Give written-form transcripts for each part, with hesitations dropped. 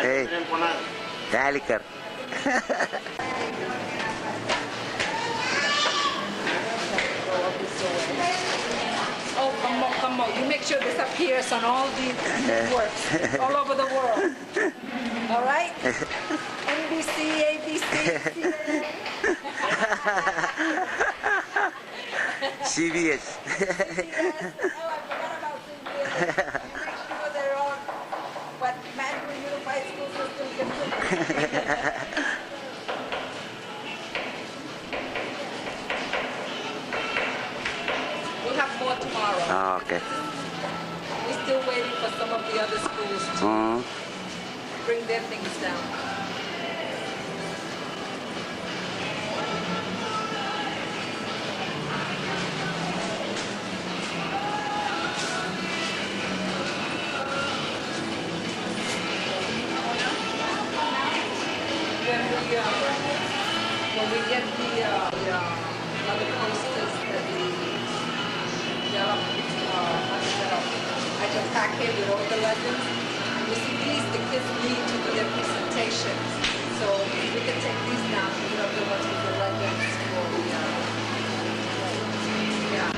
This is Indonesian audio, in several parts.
Hey, Galiker. Oh, come on. You make sure this appears on all these networks all over the world. All right? NBC, ABC, CBS. CBS. Oh, I forgot about CBS. Make sure they're on what Mandarin Unified School System can do. We'll have more tomorrow. Oh, okay. We're still waiting for some of the other schools to bring their things down. When we get the other posters that I just pack it with all the legends. You see, these the kids need to do their presentations. So we can take these down and put up the ones with the legends for the yeah.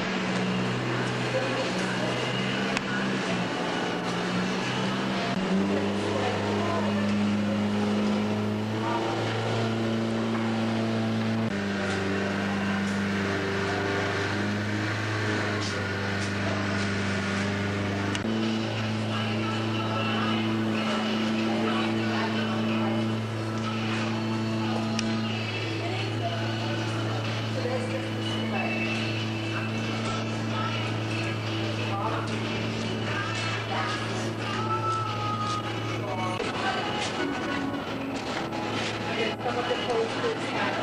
Some of the posters have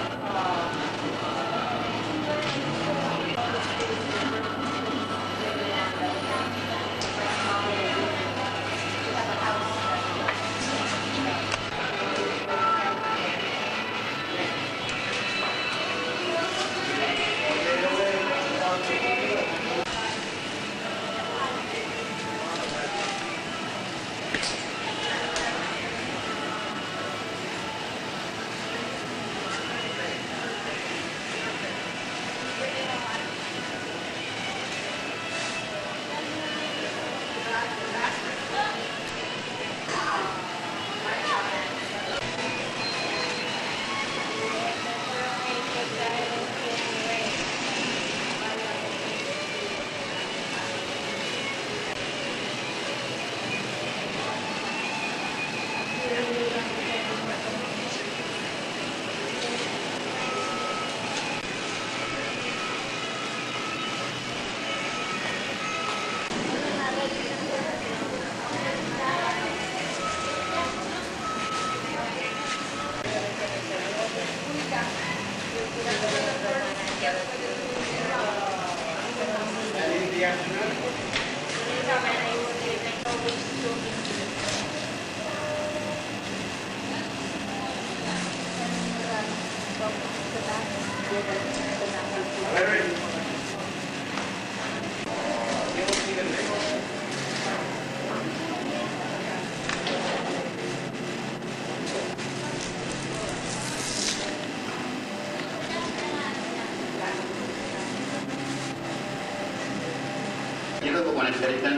Jika kemudian ceritan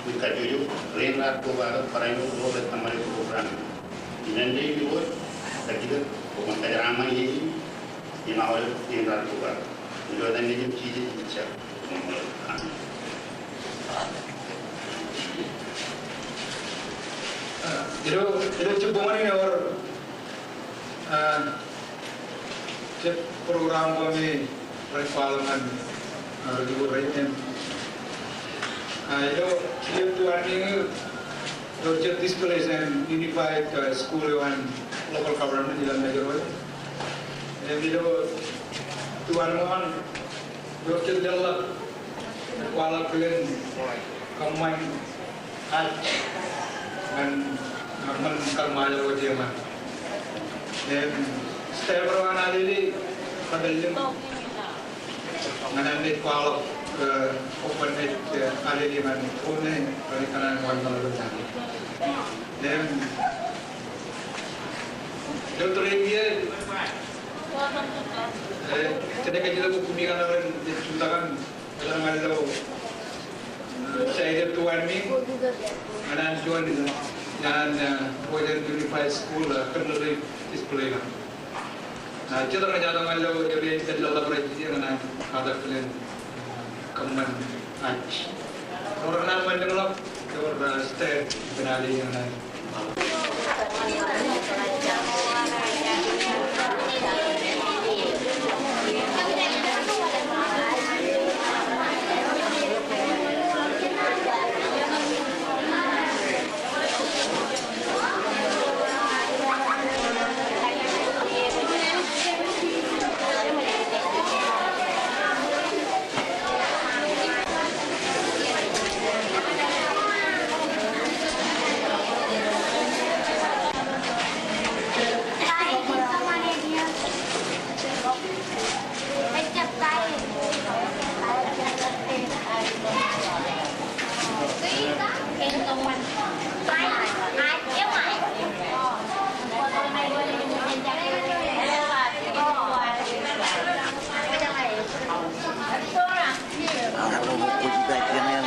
kita jujur, rendah kepada para yang boleh kembali ke program. Nanti juga kita kemudian ramai ini di awal rendah kepada. Juga dan ini cici cici. Jadi coba ni orang cek program kami parlimen di Borneo. Itu tuan ini cek displays and unified school and local government di dalam negara. Jadi tuan mohon cek develop kuala kalian combine dan kalmaja wajah man. Dan setiap orang ada di pada lim, mana ni kuala open it already man phone dari kanan one lagi. Dan Dr. India jadi kita bukumi kan orang diceritakan dalam ada saya tuan ni anak tuan itu dan Boyden Unified School kendali display kan. Nah, kita orang jatuh malu jadi terlalu berat dengan ada kalian kemen ach. Orang nama develop orang state penali yang lain. Ako buku juga dengan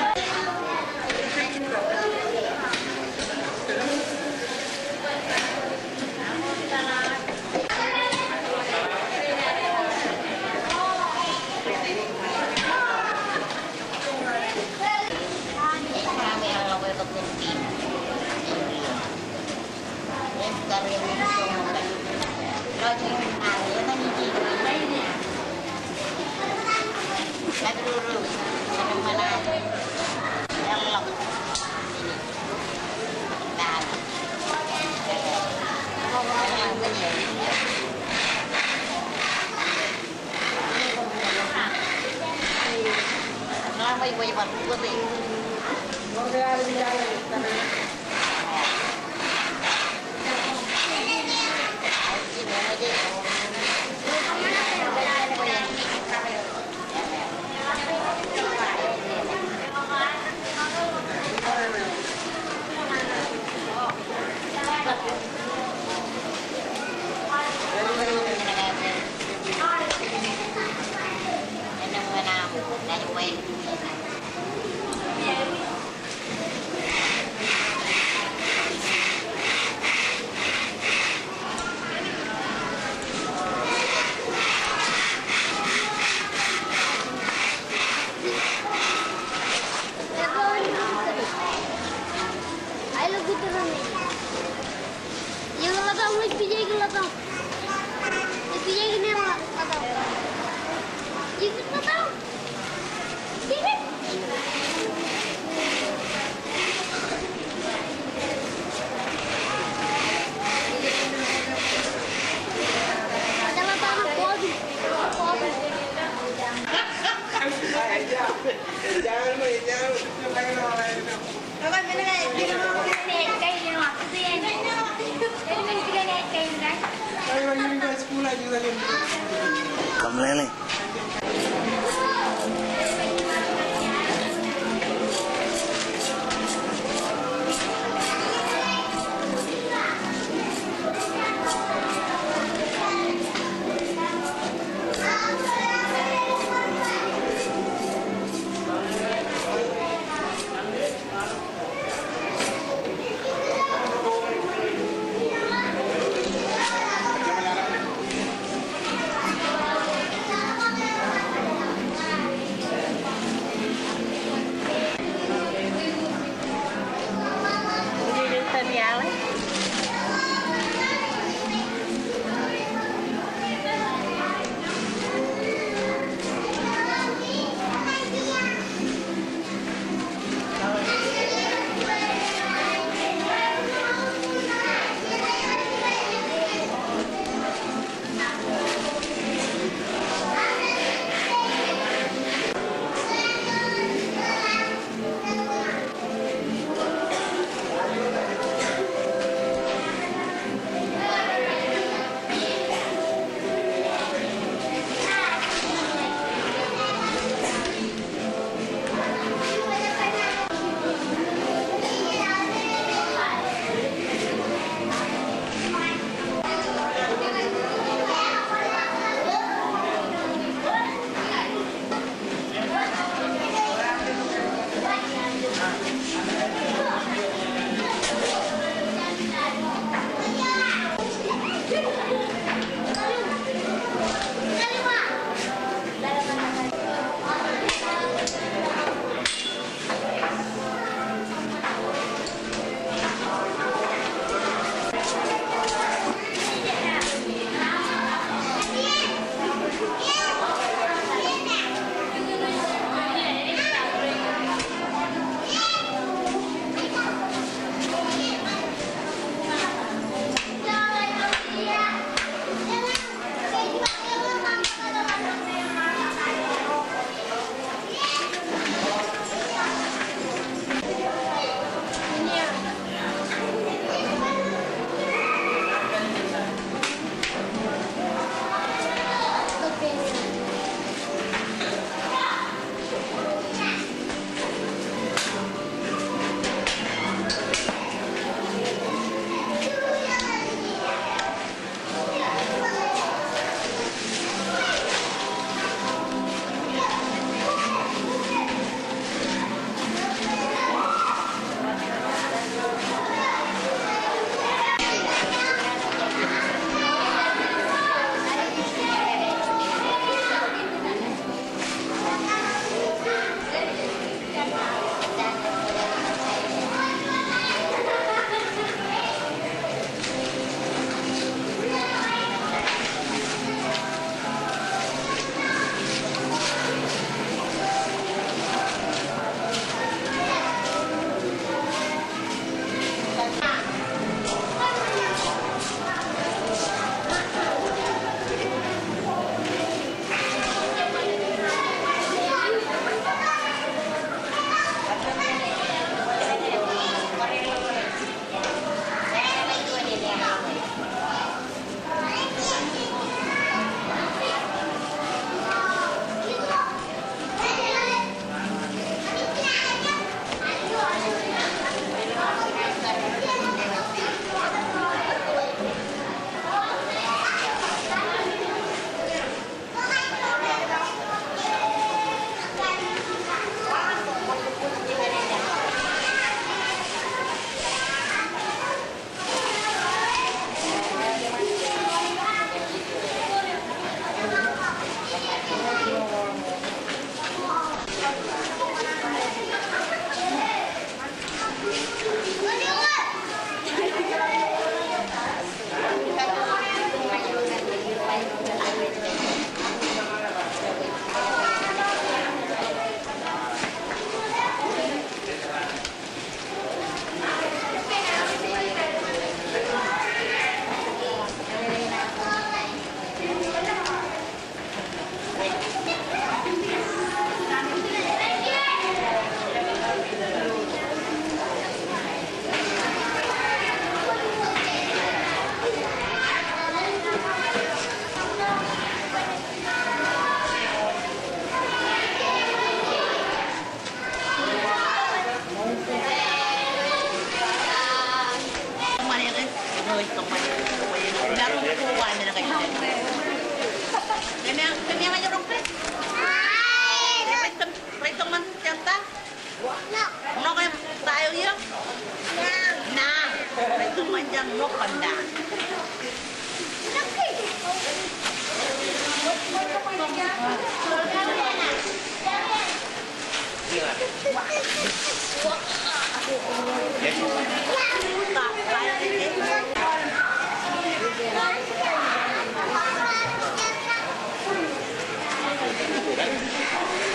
Yang lo kanda.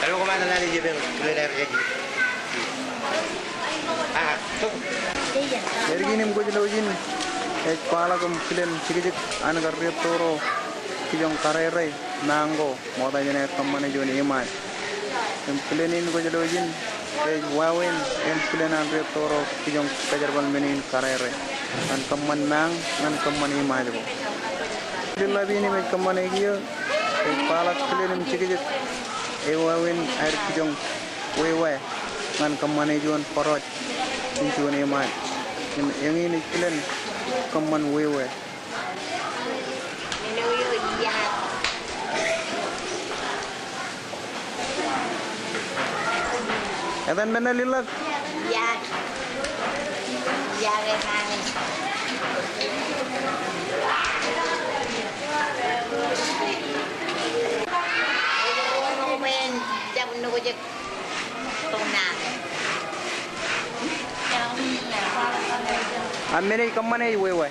Lalu kemana lagi Jibril? Kuliner jadi. Tuh. Dari gini muka jelajin, kepala kempilan sikit anak karya toro, kijong karerai, mango, mau tanya nih kemana joni iman. Kempilan ini muka jelajin, wawen, kempilan anak toro, kijong kajarban menin karerai, an keman mang, an keman iman juga. Kempilan ini mereka kemana dia, kepala kempilan ini sikit, wawen air kijong wewe, an kemana juan porot. Injuan iman, yang ini kalian keman wewe. Edan mana lilak? Ya, ya renang. Komen jam nunggu je tongna. Amene keman ay wewe. Wewe.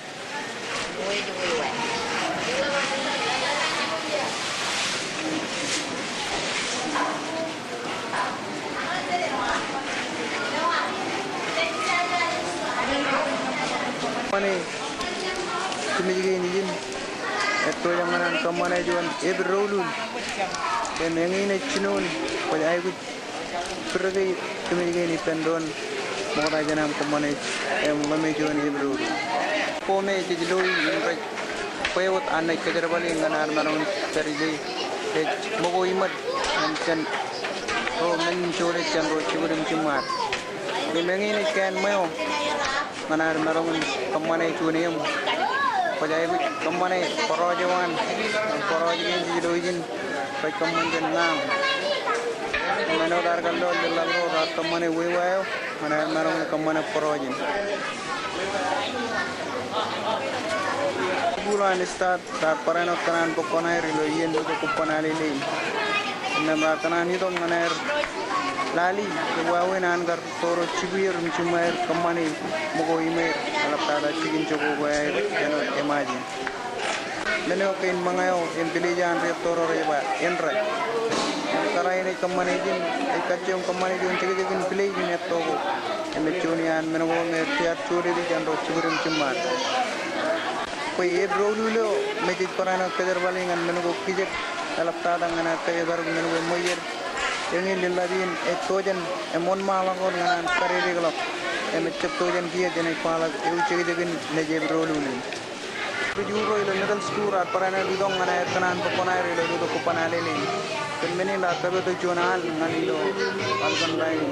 Mane tumijige ni jin. Eto yang mana keman ay juan ebrolun. Yang ini cinon, pada ay ku pergi tumijige ni pendon. Mau tanya nama keman ay mami juan ebrolun. Kome kijloi ini payot anak kejar balik nganar marong cari deh. Mogo imat dan ro mencuri dan ro ciburim cimat. Dimengi ini kan mau nganar marong kemana itu nih yang pajai kemana porojawan porojin kijloi jin baik keman jenang. Mana udah kalau jalan ro rat kemana wewayo nganar marong kemana porojin. Bulan start parano kanan pokona rilo yen do kupana lili namra kanan itu nganer lali wawe nan gar toro cibir mcumair kamani mogo imer alap tada cigin cogo wae eno emaji meno kain mangayo empilijan re toro reba enra kara ini kamani jin ai kacung kamani jin cigin pilih jin etogo emechunian meno mer tiat churi di janro cibir mcumar कोई ये ब्रोलुलो मैजिक पराना कजर वाले इंगन मेनू को किजक अलप्ता दंगना कजर बार मेनू को मोयर यंगी लिल्लादीन एक तोजन एमोन माला को गना करेरी गलप एमिचप तोजन किया जने पाला एउचेगी जगिन नेजे ब्रोलुलो जुरो इलो मिडल स्कूल आत पराना बिदोंग गना कनान पकोनाय रिलो दुदो को पनालेली पेमेनी ला तबे तो zonal ngalilo algon lain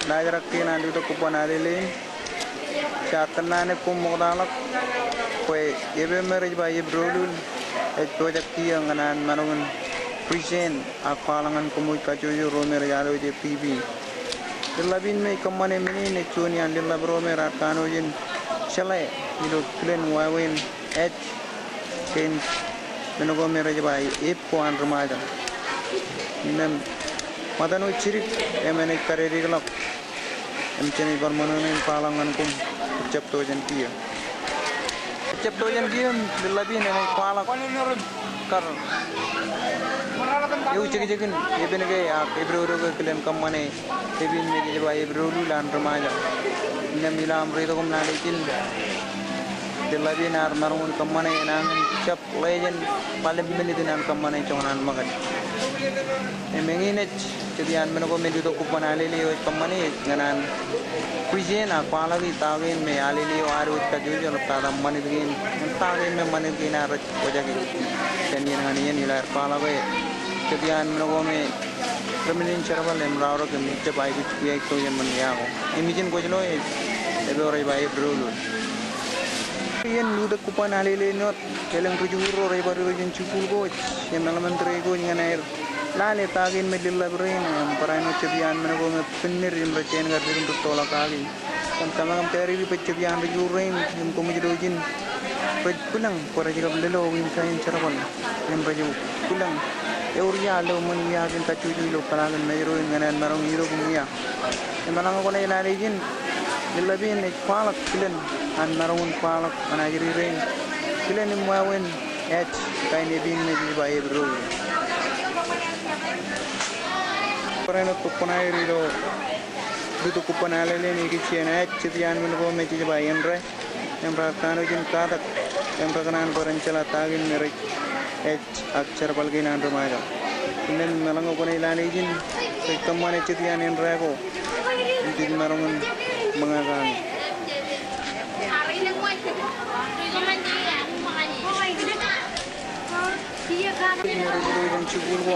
lajarak nan dito kupan alilin syatan nane kum modalak kue ebe meraj ba yebrolul project yang kanan manungan present apalangan kumui kacuju romer yalo je pb dilabin me kamane mini ne chunian dilab romer akano jin shalai ilo klen wawen et ken menugo meraj ba ep ko an remaja nem madanu cirik emene kareri gelap emceni permanen palangan kum ucap tojan kia ucap tojan kia dilabin emene palak kar eu cek-cekin eben ke ya ebro ke kelen kamane ebin me ke ba ebro lan remaja nem ilam rito kum nalikin dilabin ar marungun kamane nan cap legend paling bimenitin an kamane chongan magat emenginet jadian menuko medu to kupan alili o kamane nganan kuisen apa lagi tawin me alili o aru ta jujo ta manidin tawin me manidin ar ojagi janian nganian ila pala be jadian menuko me remenin charwal emrauro ke miche bai bich kiai to yen man yago imijin gojlo e ebe ore bai brulu yen luda kupan alili not keleng rujuro ore baru rujun cukul go yen alamantre go nganair lale tagin medilla brain parano chedian menuko me pinir im rechen gar dirum tola kali kan tamam teri bi pechedian rujurain im ko mujrojin pej pulang pora jiga lelo im kain charabal im raju pulang euria lo mun ya gin ta cuju lo kalagan mejro nganan marong hiro kumia emanang ko nay laligin dilabin ek palak kilen an marong palak anajiri rein kilen im wawen et kain ebin meji bae bro Parano kupanai rido dito kupanai le ni kichena chitian min ko me chije bayan re em rakano jin kadak em rakanan koranchala tagin mere akchar balgin an ramaja inen melango ko ilani jin kamane chitian en rego inti marongon mangagan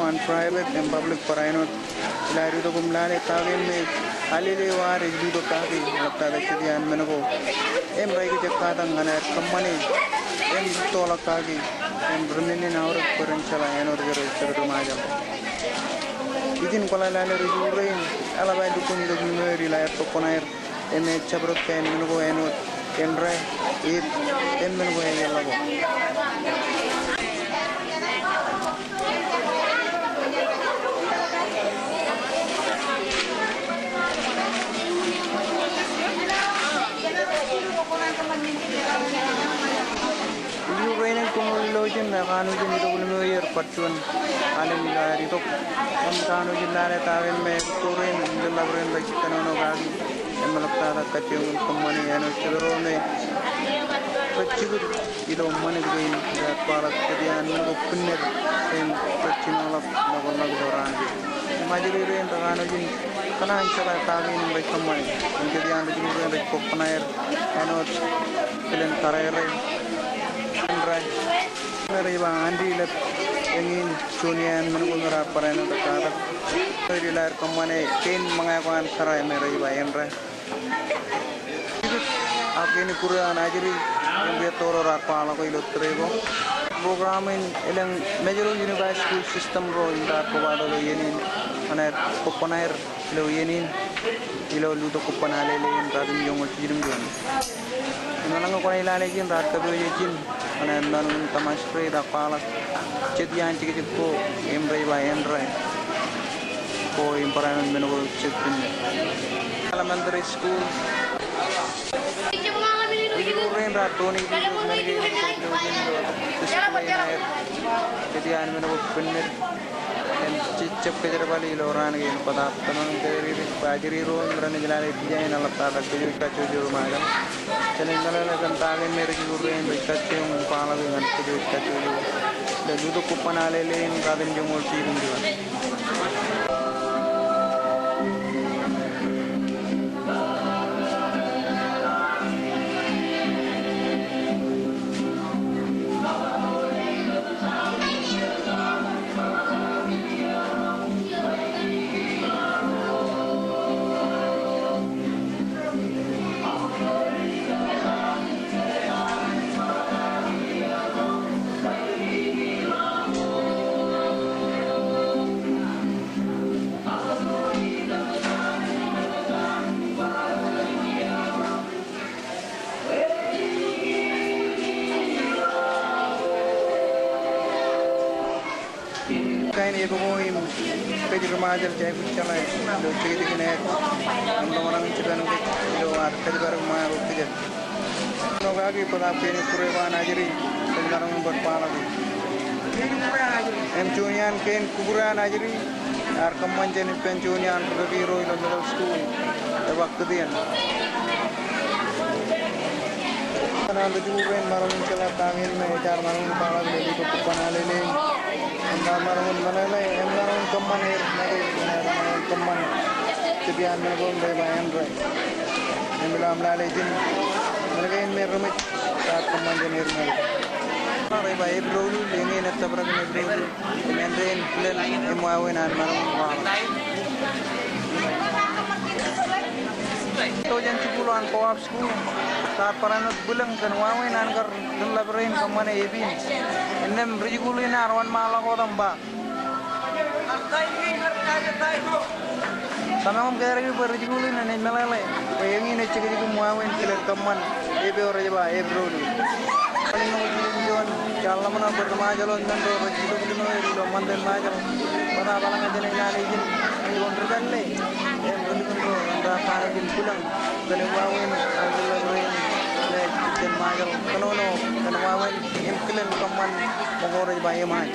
and private and public paraino lari to kumlane tagin me alile war ejdu to kagi lapta dakdian menuko em rai ke jakadang anar kamane em tola kagi em brumini naur paranchala enor gero serdo majal idin kola lale rujurein ala bai dukun do numeri la to konair em chabrot ken menuko enor enre it em menuko yelago Ukrainian kumulojin na kanu jin ito kulmo yer patun alin nilari to am kanu jin lare tawin me turin dilabren ba kanono gagi em malapta da kachung kumani ano chidro me pachigur ilo mani gain da para kadian no punner em pachino la nagol doran majiri ren da kanu jin kanan chala tawin ba kamai kadian jin ren da koknaer ano kelen tarere Nariba Andi lep ingin sunian menunggu parano terkadang dari layar kemana tin mengakuan sarai meriba enre aku ini Quran ajari yang dia toro rapala ko ilustrebo programin ilang major university school system ro inda ko bado lo yenin mana koponair lo yenin ilo luto kopanale le radum yongol jirim jon nalang ko ilale jin rat ka do jin ana nan tamastre rapala chedian chike ko emre ba enre ko imparan menugo chetin elementary school Ren ratoni jadi an menugo pinner en cicep ke bali loran ge pada tanan dari bajiri ro merane jalale dijain ala tada ke ka cuju magal chalen dalale kan tagen mere ki ren bikacce un pala dengan ke ka cuju le dudu kupanale len kadem jomol tirum diwan Koim Pejir Majar Jai Kuchalai do Chigi Kinet Ando Marang Chikan do Ar Kajar Mar Tijet no gagi pada peni Kurewa Najri Tengarang berpala em Junian Ken Kubura Najri Ar Kamanjan Pen Junian Ragi Roy Middle School waktu dia Karena tujuan marang celah tangin mejar marang pala beli buku panalele marang manalele marang keman marang keman kebian melbon bayan rai bilang lalejin mereka ini meremit saat keman jenis mereka rai bayi dulu ini net seberang ini dulu kemudian plan emuawinan marang to jan cipuluan co-op school saat paranut bulang kan wawen angkar dun labrein kamane ebin ennem rijugulin arwan mala ko tamba samam gari berrijugulin ne melale wengi ne cigi wawen kilen kaman ebe ore ba ebro paling no jon jalla mana bermajalon dan do rijugulin no manden majal bana balang jene nyali jin jon regalle ko anda paragin pulang dan wawen labrein dan majal kanono dan wawen kilen kaman mogore ba yemai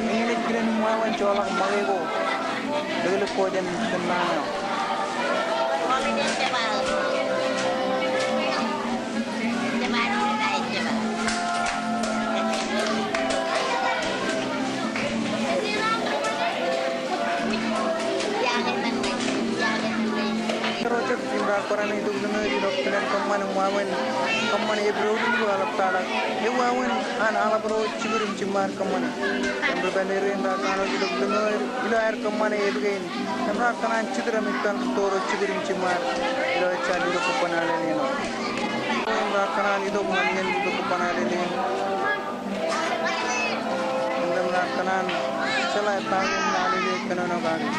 ini kilen wawen colak magego dulu ko jan tenang Koran itu benar di dokter kaman kaman ebro dulu alap tadak wawen an ala bro ciburim cimar kaman yang berbanding rakano di dokter ilo air kaman ebgen karena kanan citra mikan toro ciburim cimar ilo cari do kupanale nino yang rakanan itu mangen do kupanale nino yang rakanan selai tangin nali kanono kali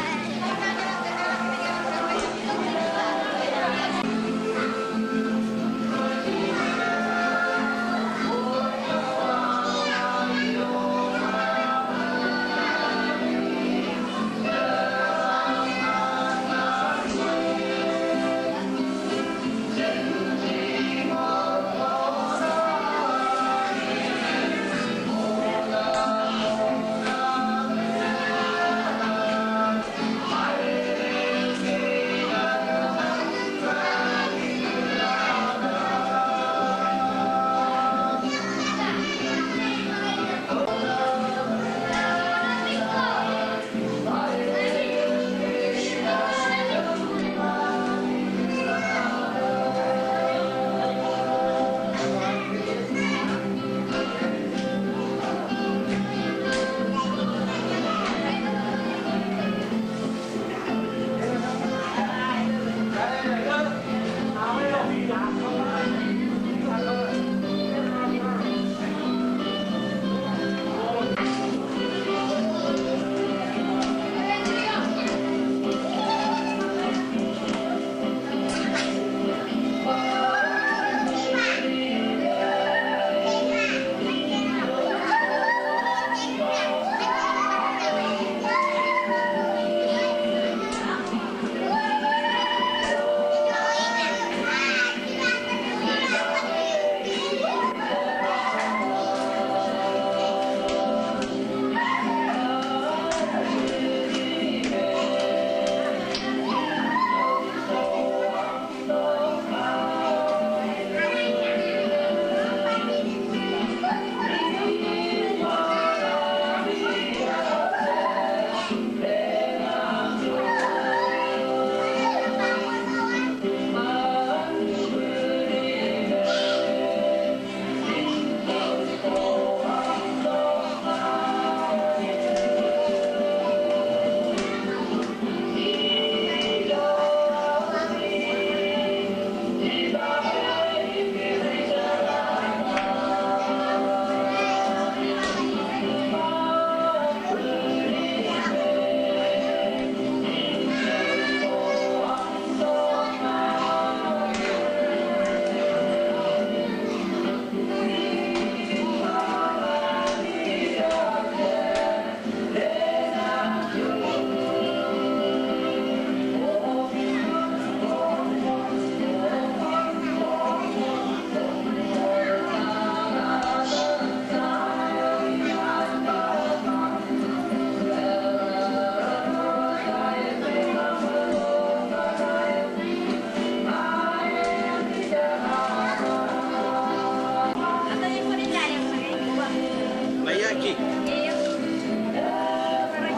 Ki.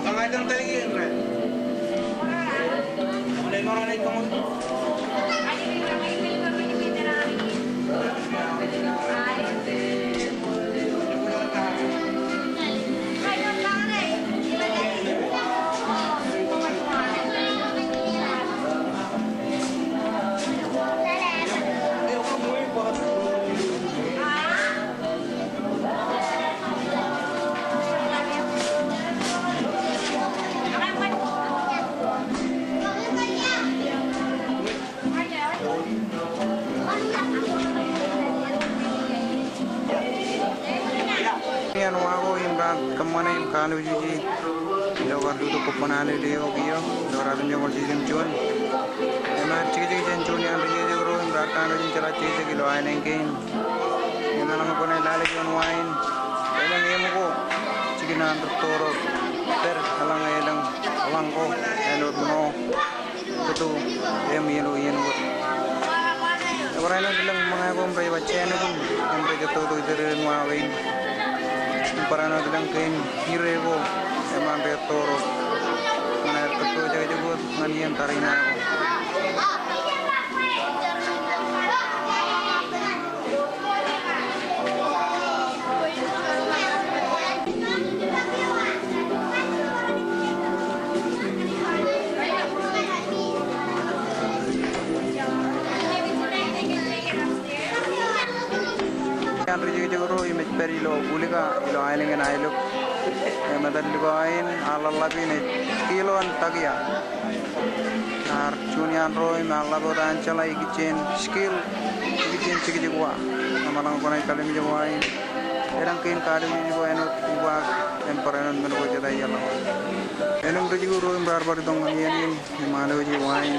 Ang ay kang taligin, Ren. Mulai orang naik kamu. Yan wago yung brand kemana yung kalu juji ilo kardu to kupanale de ogiyo dora dunyo ko jijim chuan emar chigi chun yan riye de ro yung brand kanu jin chala chigi kilo ay nengkin yung nalang ko na lali yon wine elang yemo ko chigi na toro ter alang elang alang ko eno no betu em yelo ko orang yang bilang mga kombre baca ano kung kombre jatuh to dire nuawin para na bilang kain hirego emang retoro mana ketu jaga jebut nganian tarina Andri jegoro image peri lo bulika ilo ailingan ailuk madal libain alalla bine kilo an tagia ar chunian roi malla bodan chalai kitchen skill kitchen chigi jwa namalang konai kalim jwain erang kain kalim jwa eno wa emperenan meno ko jada yalla enum jegoro imbar bar dong yen malo jwain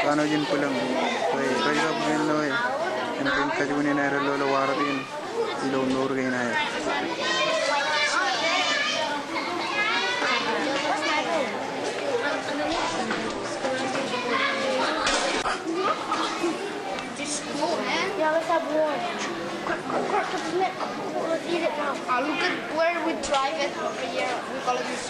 kano jin pulang koi kaiga benoi en kajuni na relo waradin ilo nur gaina hai Let's eat it now. Look at where we drive it over here. We call it this.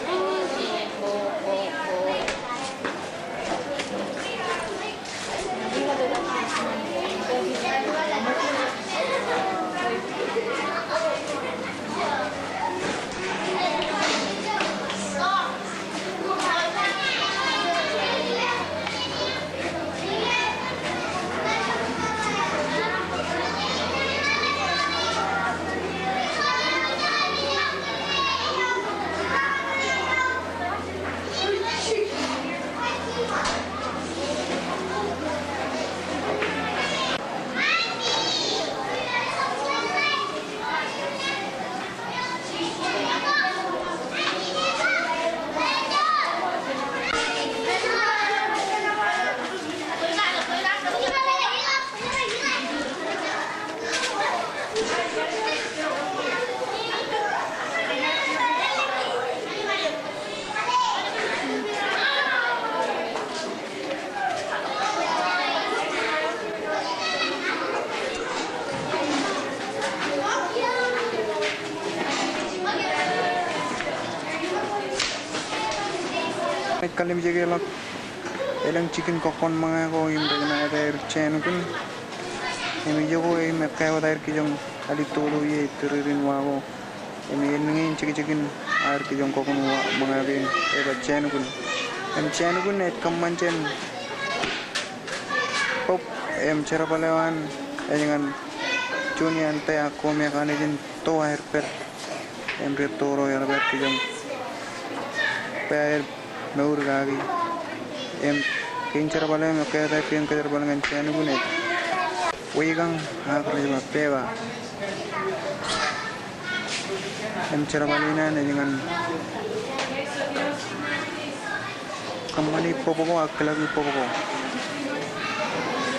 kalim jege lak elang chicken kokon mga ko im na air chen kun emi jogo e me kayo dair ki jong ali tolo ye turin wago emi ngin chicken air ki jong kokon wa mga bin e ba chen kun et kamman chen pop em chera balewan e jangan chunian te ako me kanejin to air per em re toro ya ber ki jong per Naur gagi, em kincar balik me kaya tapi yang kincar balik dengan cian gunet, wigang aku lagi pega, em cara balinan dengan kembali popoko aku lagi popoko,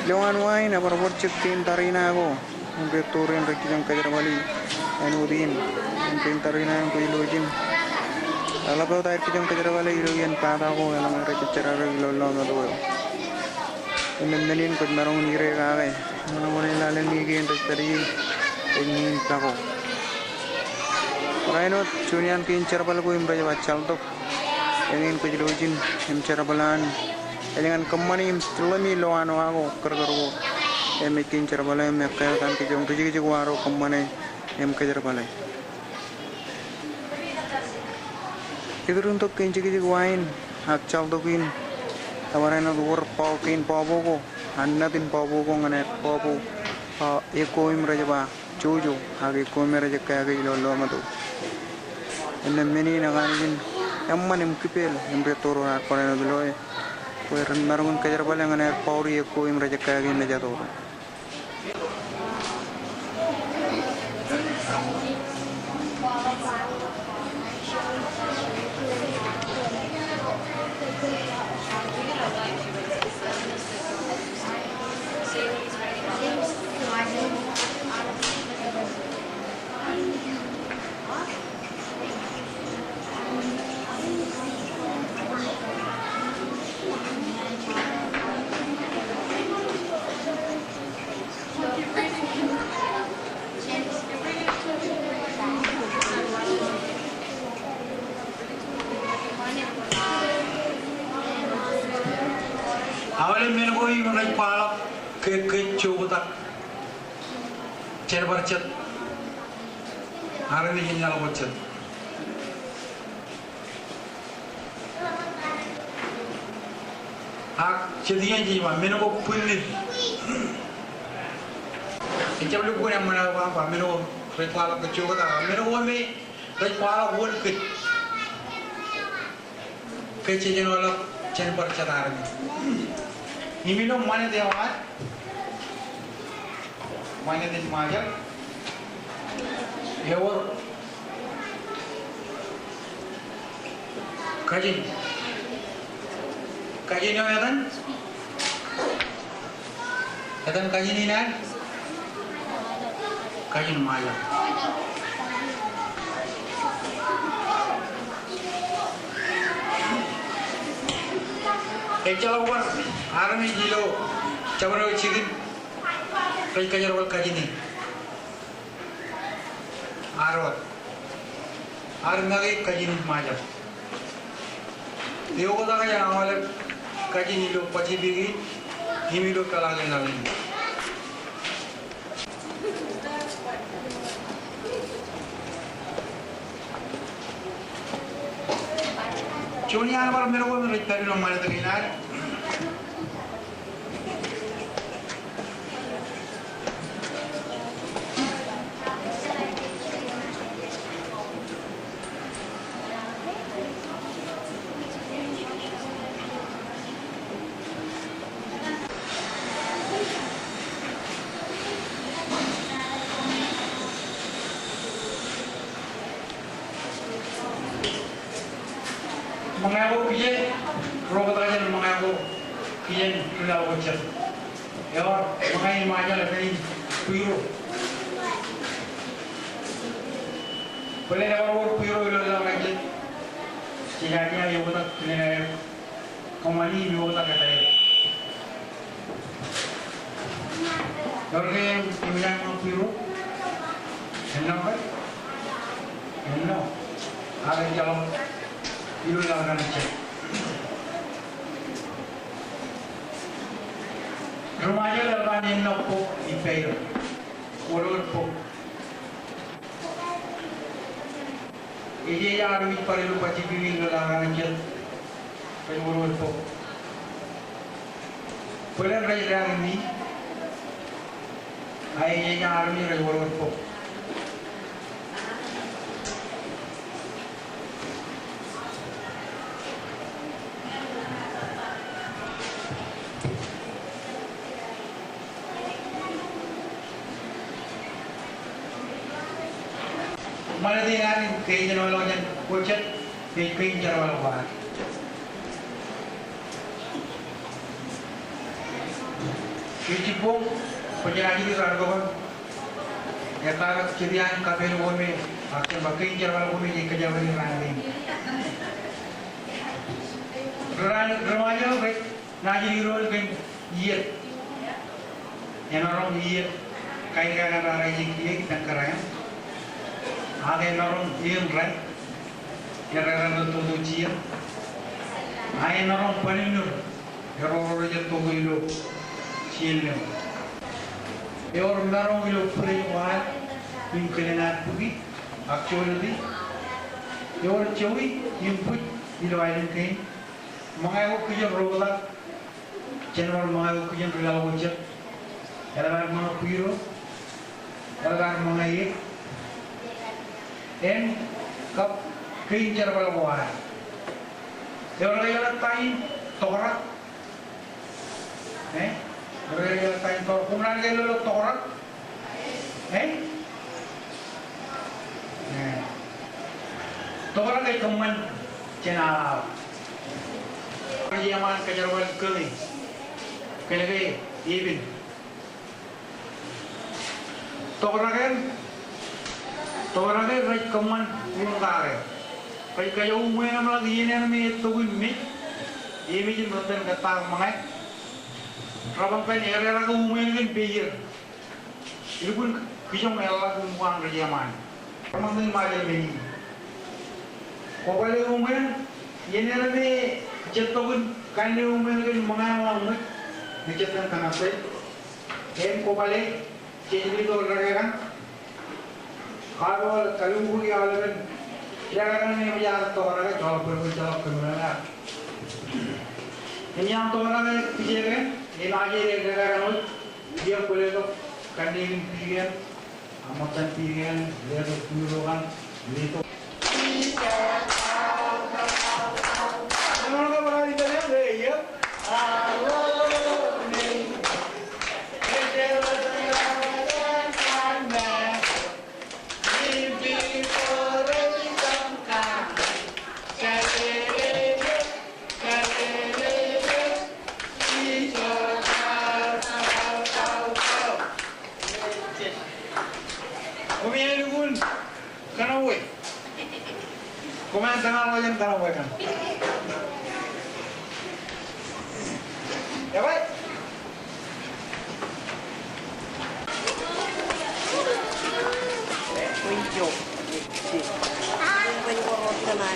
lewan wain apa robot cekin tarina aku, mungkin turun lagi yang kincar balik, enudin, mungkin tarina yang kuilojin. Alam ko tayo kitang kajarawala iluyan para ko alam nga rechara lolo no do. Inandanin ko marong nire ka kay. Ano mo nilalan ni gen tari ingin pa ko. Parainot Junian kincar balaku imraja bacal tok. Engin kejilojin imcara balan. Elingan kemani imstelami loano ako kergergo. Kincar balai mekaya kan kijong kejik waro kemane kejar balai. Itu untuk kinci wine hak cal tokin. Parainot war pau kin pau boko. Annatin pau boko nganet pau boko. Eko imraja ba jojo hagi ko imraja kaya kejilo matu. Enne meni naganin yamman imkipel imre toro har parana biloe ko marungun kajar balangan air pauri ko imre kaya gin na jato Awalnya menunggu ini mulai palak ke coba cerbar cet hari ini nyala bocet hak cedinya jiwa menunggu punit ini lu pun yang mana apa menunggu mulai palak ke coba menunggu me mulai palak pun ke cedinya cerbar cet hari ini lo mana dia awat, mana dia majak, ya war, kaji ni apa kan kaji ni kan, kaji majak. Kalau war, army jilo, cabar cikin, kaji kajar wal kaji ni, arwat, army kaji ni majak. Dia kata kajar awal kaji ni lo pasti bigi, ini lo kalah lagi. Cuma yang baru mereka mereka dari nomor itu kinar. Mengaku kian, robot aja mengaku kian sudah bocor. Ya, mengain maja lebih piro. Boleh dapat piro itu dalam lagi. Cikannya ibu tak kena kembali ibu tak kata. Kalau ibu yang piro, hendak apa? Hendak. Ada jalan. Ilu lawan cek. Rumahnya lawan yang nopo ipayo, urut po. Ije ya aru iparilu pasti bimbing lawan cek, urut po. Pulang raja ini, ayah ya aru ni urut po. Mana dia ni kain jalan wajan bocet, kain jalan wajan. Kecipung penjelasan di Rargoban. Ya kalau kejadian kafe luar ni, akan pakai jalan wajan ni kejauhan ni rani. Remaja baik, najis rol kan iya. Yang orang iya, kain kain rara yang kita kerana. Ake norong iyon rin. Kaya tutu chia. Ake norong paninur. Kaya rin tutu ilo. Chilnya. Eor norong ilo pray wah. Yung kailangan pugi. Actually. Eor chawi. Yung put. Ilo ayun kain. Mga ako kuya rola. General mga ako kuya rilaw wajah. Kaya mga piro. Kaya mga ye. En kap kincar balawai. Orang tain torak, orang tain torak. Kemudian kalau torak, torak kayak keman channel. Perjaman kejar bal keli, keli ibin. Torak kan? Torak itu rai keman mungkar. Rai kaya umum yang lagi ini namanya tuin mi, ini jadi nonton kata mengai. Rabang pen area lagu umum yang kan bijir. Itu pun kisah melalui umuman berjaman. Rabang pen macam ini. Kau kalau umum ini namanya jatuhin kan umum yang kan mengai orang ni jatuhin kan apa? Kau kalau jadi itu orang kan? Kalau kalunggu ya orang jangan ni macam tu orang jual berjual kemudian. Ini yang tu orang ni kan, ini lagi dia kan dia boleh tu kandung pilihan, amatan pilihan, dia tu puluhan, ini tu. Orang apa lagi tadi ada ya? Komen tengah lo yang tanah kan? Ya baik. Kunjuk. Kunjuk roti tenan.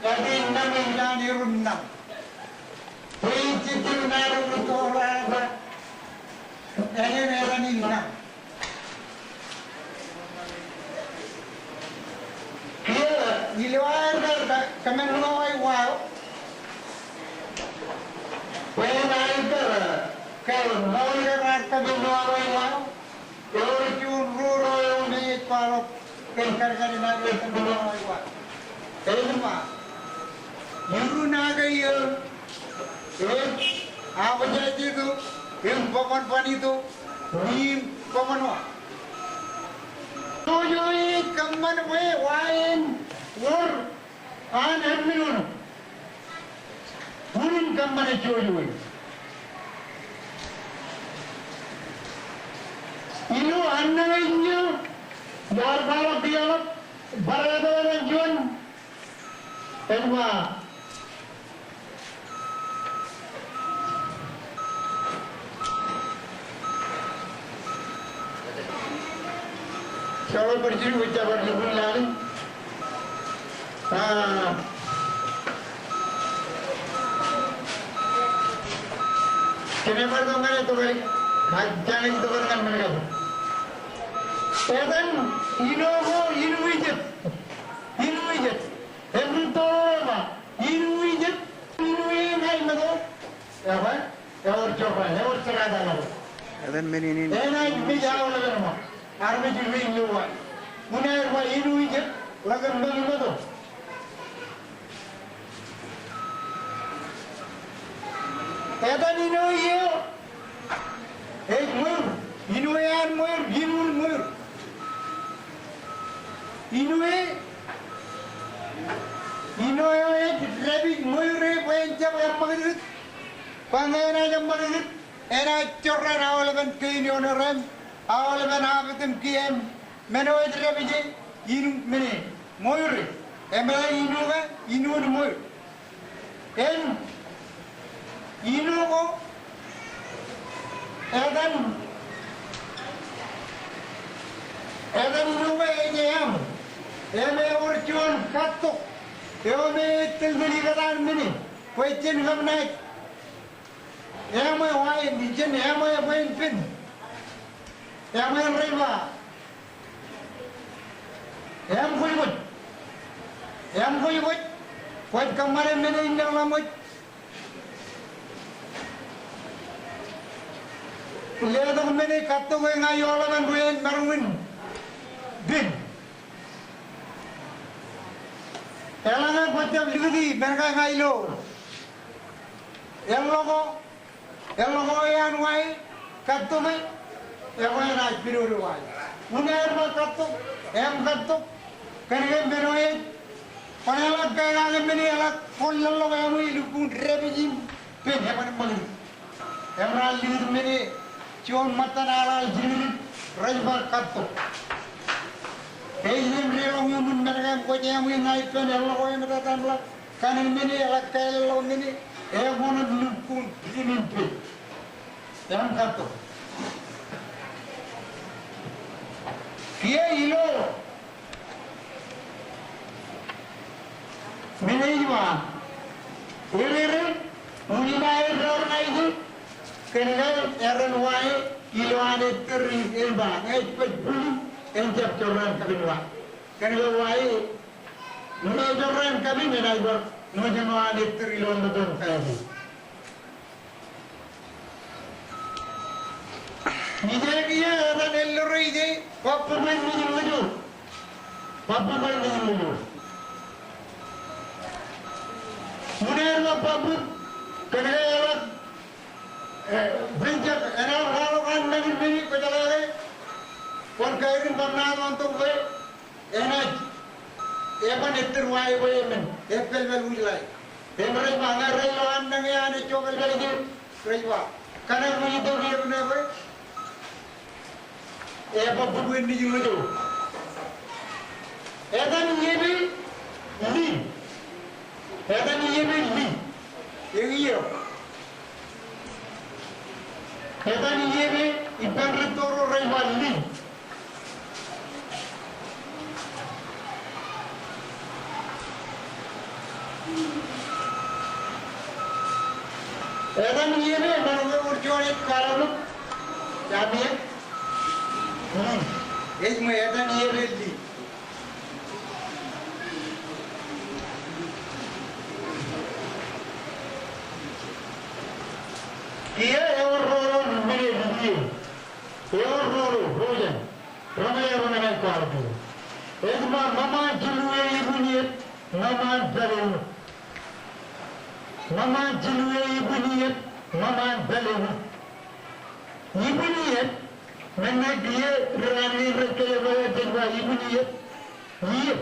Kadin namin nanirun na. Prinsipyo naroon ito orang. Kaya meron nila. Kaya niliwayan na kami nulaway wow. Kaya naikar. Kaya nulaway kami nulaway wow. Kaya yung ruro yung niyit parok. Kaya karkari natin kami nulaway wow. Kaya naman. Guru naga apa jadi itu, yang paman pan itu, ni paman wa. Tujuh kaman we wain, wor, anan minun. Unin kaman tujuh. Inu anaknya, dar balap dialog, barada juan, enwa. Kalau berdiri ucapan sebulan, kenapa tu mana tu baik? Jangan itu kan mereka. Tapi inuijat, itu apa? Inuijat mana? Apa? Orang coba, orang serada lalu. Ada meninin. Enak bijau lalu mana? Arme jual luar, mana apa ini je, lagan bagi mana tu? Kata ini yo, mur, inuan mur, ginul mur, inue, rabbit mur, pencap yang magnus, pangeran yang magnus, enak corran awal kan kini orang. Awal ben habitim kiyem meno edre bije yinu mene moyur emela inu ni moyur en inu ko edan inu ko enyam eme orchon katok eme tilbili kadan mini koitin hamnai eme wai dijen eme wain pin eme riba em kuibut kuat kemarin mini indah lamut lihat aku mini katok gue ngayu alaman gue barungin bin elangan kuatnya ligudi mereka ngailo yang logo yang wai katok gue yang wai naik biru wai munar katok em katok kerja beroit panelak kaya mini alak kollo kamu ilupun rebijim pen hepan mali emral lihat mini cion mata nalal jirin rajbar katok Hejim relong yumun mereka ko yang ngai pen Allah ko yang datang lah kanan mini alak kaya lo mini monat lupun jimin pen yang katok kia ilo Minaiwa, ini mulai orang itu kenal orang wai iluan teri ilba, pun enjak orang kabinwa, kenal wai mulai orang kabin menai ber, nujuan teri iluan betul kaya. Nigeria orang elori je, papa main mulu. Mudah babu kenal brinjak enal halokan nagin bini kejalare kon kairin banana untuk gue enaj epan etter wai gue men epel bel ulai emre bangar relo andang ya ane chokal bel ge rejwa kana gue itu dia benar gue epa bubu ini julo edan yebi li edan yebi li yegiyo edan yebi ipan retoro rejwa li edan yebi manu urjoni kalamu jabiye Ejme edan yebi li Iya, orang beli dia. Orang hujan. Ramai kuartu. Esma mama jiluwe ibunya, mama dalu. Mama jiluwe ibunya, mama dalu. Ibunya, mana dia rani berkaya berkaya jengwa ibunya. Iya,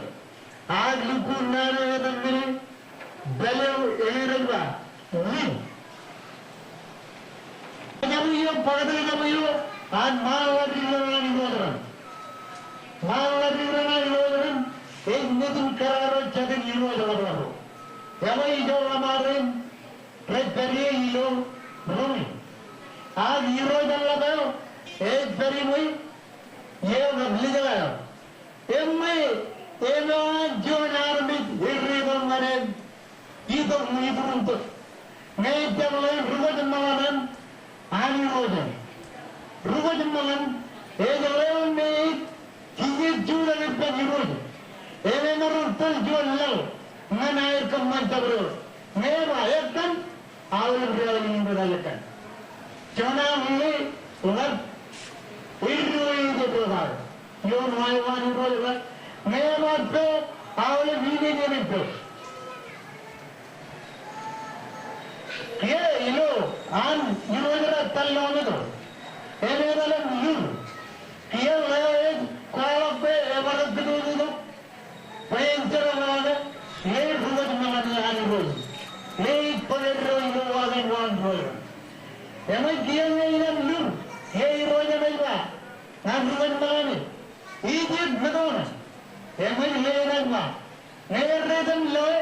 agli kunara edan beli. Dalu elirba. Iya. Kamuyo padre kamuyo an maladriran yodran egnetin kararo jadin yodran yamai jo amarin reperi ilo rumi ag yiro jallado ek peri mui ye gabli jalayo emme eno jo narmit irrido mane ido muibrunto nei jamlay rugo malan Ani Rugo malan, level me, he jual and penny road. Eleanor told you low, when I come my double. Never I come, I will really in the Alakan. Jonah only, what? We do in the provider. You know, I want to roll. Never pay, I will be in the place. Yeah, you know, and you know that I tell you, everyone you. Here, I call up ever to do the painter of water, lay to the money and road. Lay for the road you was in one road. Am I giving them you? Hey, Roger Mela, and Ruben Malani. Egypt Madonna. Emen leeragma. Neerredam loe.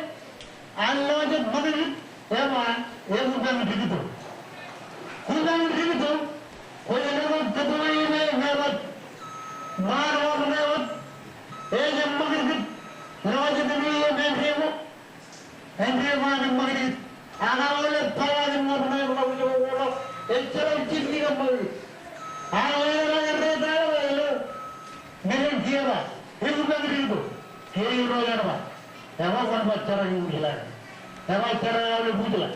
Anloje magri. Ema. Emugan digitu. Kugan digitu. Koyelego ketuai me hebat. Marwar mewat. Eje magri. Loje demi emenremo. Enremo ane magri. Anawale pawade morna wala. Echara chitli ka magri. Anawale erreda wala. Meren kiaba. Emugan digitu. Kiri rojarwa. Ema kan bachara yujila. Ema cara awale bujila.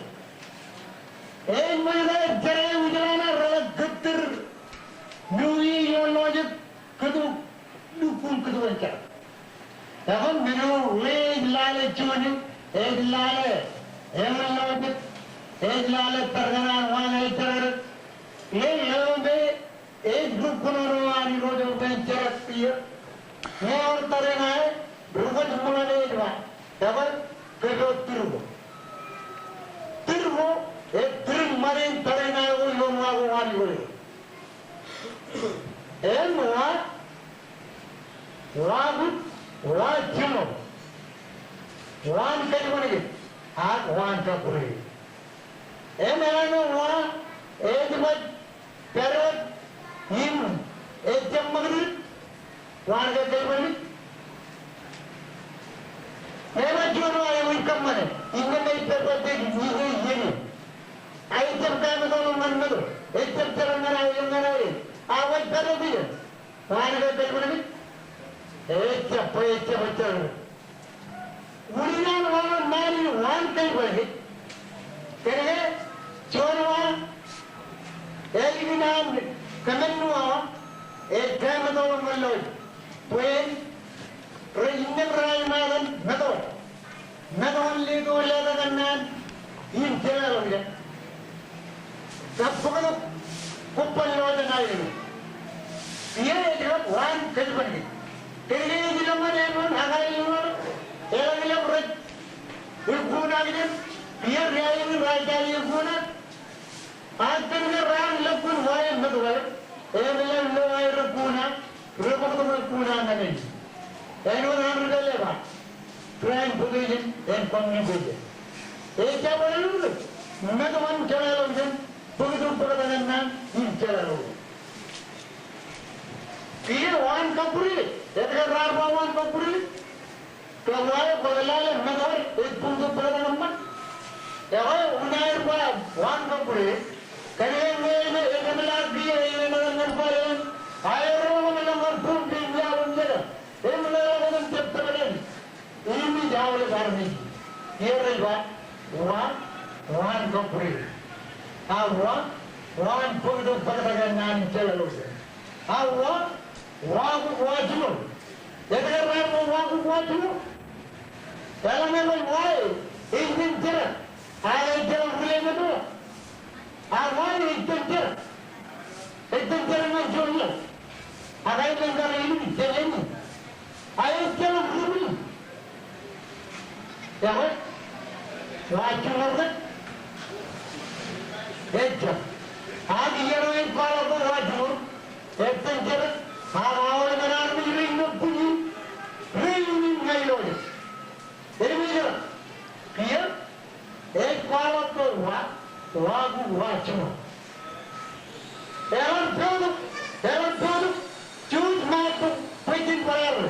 Mana cara yujila na rola getir. Nui yo loje ketu dukun ketu encar. এখন মেনু এই লালে চুনি এই লালে এমন লোকে এই লালে তরগনা ওয়ান এই তর এই লোবে এই গ্রুপ কোনরো আনি রোজো বেঞ্চার পিয়া মোর তরগনা রুগত মনে দিবা তবে কেটো তিরবো এই তির মারিন তরগনা ও লোমা ওয়ানি বলে এই মোয়া ওয়াবু Wajib, wan kali mana ni? Wan kapuri. Mana wan? Cuma perut, him, jam maghrib, wan kali mana? Mana jual wan income mana? Income ni perut ni. Ayat jam kami tu mana tu? Jam cara mana? Yang mana? Awak perut ni. Wan kali mana ni? Ecca betul. Urian orang mari wan kali bagi. Kerana cuaran, ini nama kemenuah, kami tu orang meloi. Puan, rejim rai makan, meton lidu lada kanan, ini jalan dia. Kapal kupal lada naik. Ia dia wan kali bagi. Kali ini zaman yang agak ini, yang berat, ikhuna ini, biar dia ini raja ikhuna, akhirnya orang lekun wayang betul, yang lewat ikhuna, rekod ikhuna nanti, yang orang betul lewat, train position, yang panggung position, siapa itu? Mereka orang jalan lagi, begitu perkatakan ini jalan lagi. Dia wan kapuri. Jika rawan kapuri, kalau berlalu menor, itu pun berlalu. Kalau unai wan kapuri, kalau ini adalah dia yang mengambil, air orang mengambil pun dia menjadi. Ini mengambil cepatnya. Ini jauh lebih baik. Ia adalah wan kapuri. Wan pun itu berkaitan dengan jalan. Wagu wajib. Jadi orang wagu wajib. Kalau memang wajib, ingin cerah. Ada jalan boleh betul. Awal ingin cerah. Ingin cerah macamnya. Ada yang negara ini jalan ini. Ayat jalan ini. Ya kan? Wajib orang. Ejah. Ada yang kalau wajib. Ingin cerah. Awal benar ring puji, ring ngayon. Jadi macam, dia, kalau tu wagu wajib. Ewan produk, cuci mata, pecin bayar.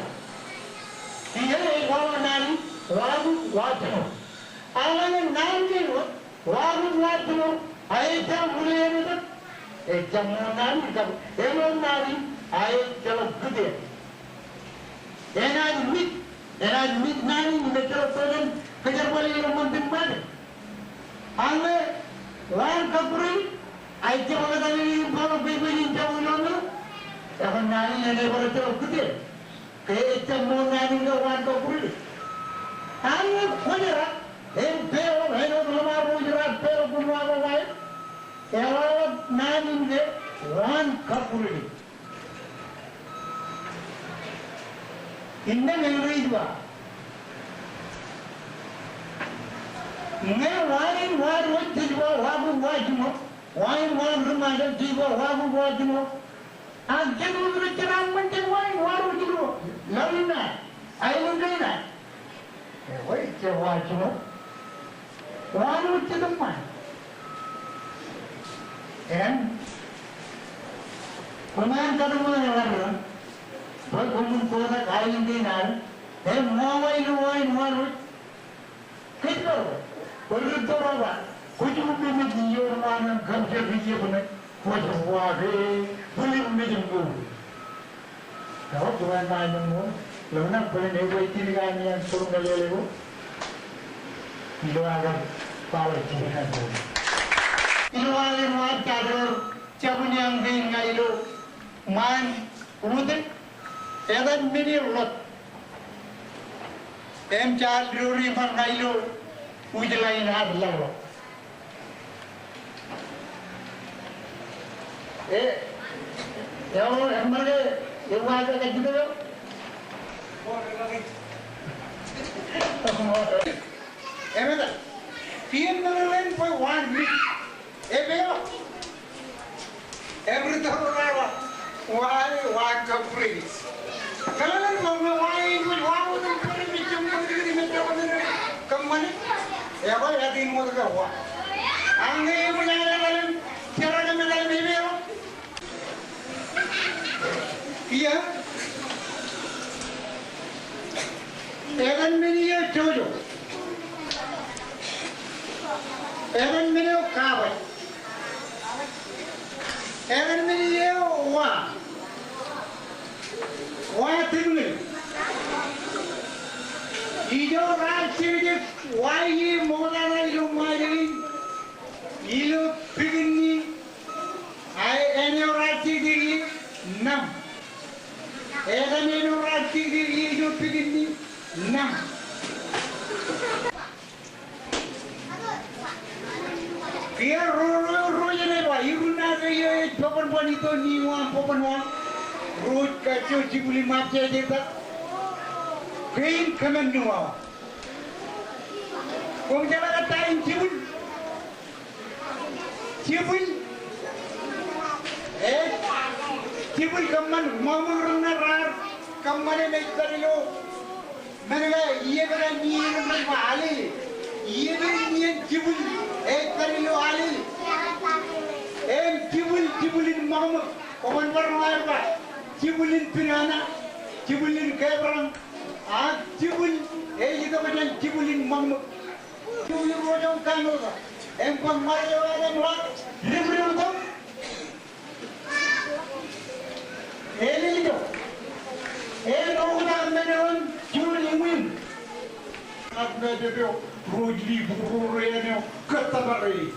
Dia kalau nani wagu wajib. Awalnya nani wagu wajib. Ayat mulai itu, jangan nani kamu, ewan nani. Ayat kalau gede, enak mit nani metro pelan kejar balik rumah timban. Ane wan kapuri, ayat kalau tadi baru beli jauh lama, এখন নারী এনে বলে তো খুঁজে এইটা মন নারী wan kapuri. Ane khojera, pero heno lama bujrat pero bunwa bagai. Ewat nani ne wan kapuri. Inna melriwa. Ne wine what jiwa wabu wajimo. Wine rumada jiwa wabu wajimo. Agenu ceram menting wine waru jiwa. Launa Ayun kayo na. Wait, watch mo. Wala uci teman. Kan? Pemain kadang-kadang yang lain. Berkumpul kota kain dinar. Mau. Kita berita apa? Kucing bumi dia orang kerja dia benar. Kucing wahai boleh menjenguk. Kalau tuan tanya lalu nak boleh negois tinggal yang turun kaya lego. Ilo agar power cikan tu. Ilo agar muat cadar cabun yang dengan ilo man umutnya. Edan mini lot. Card duri man ilo ujlain hard lalu. Yang mereka yang ada kat kita tu. Emang PM nelayan pun 1 week. Bego. Every time why companies. Kalau mau why kemana? Ya apa ya tin mau terkau. Angge yang menjalan cara menjalan ini apa? Iya. Evan meniya jojo. Evan meniya kawai. Evan meniya wa tinggal. Ijo rakyat wahai modal ijo mari. Ijo begini. Ene rakyat ini 6. Evan ene rakyat ini ijo begini. 6. Dia roja ni ba, ibu nak dia papan itu ni papan roj kacau cibuli mati aja tak. Kain kamen dua. Kau jalan katain cibul. Cibul kaman mau rar kaman ni terilo. Mereka ia berani ni mahal. Ia berani cibul. Terilo alil. Cibulin mau kaman bermain apa? Cibulin pirana, cibulin kebrang. Cibul, itu macam cibulin mau. Cibulin rojong kanu. Empang mario ada mulak. Ribu tu. Ini itu. Orang menon cibulin win. Apa dia rojli bururnya kata beri.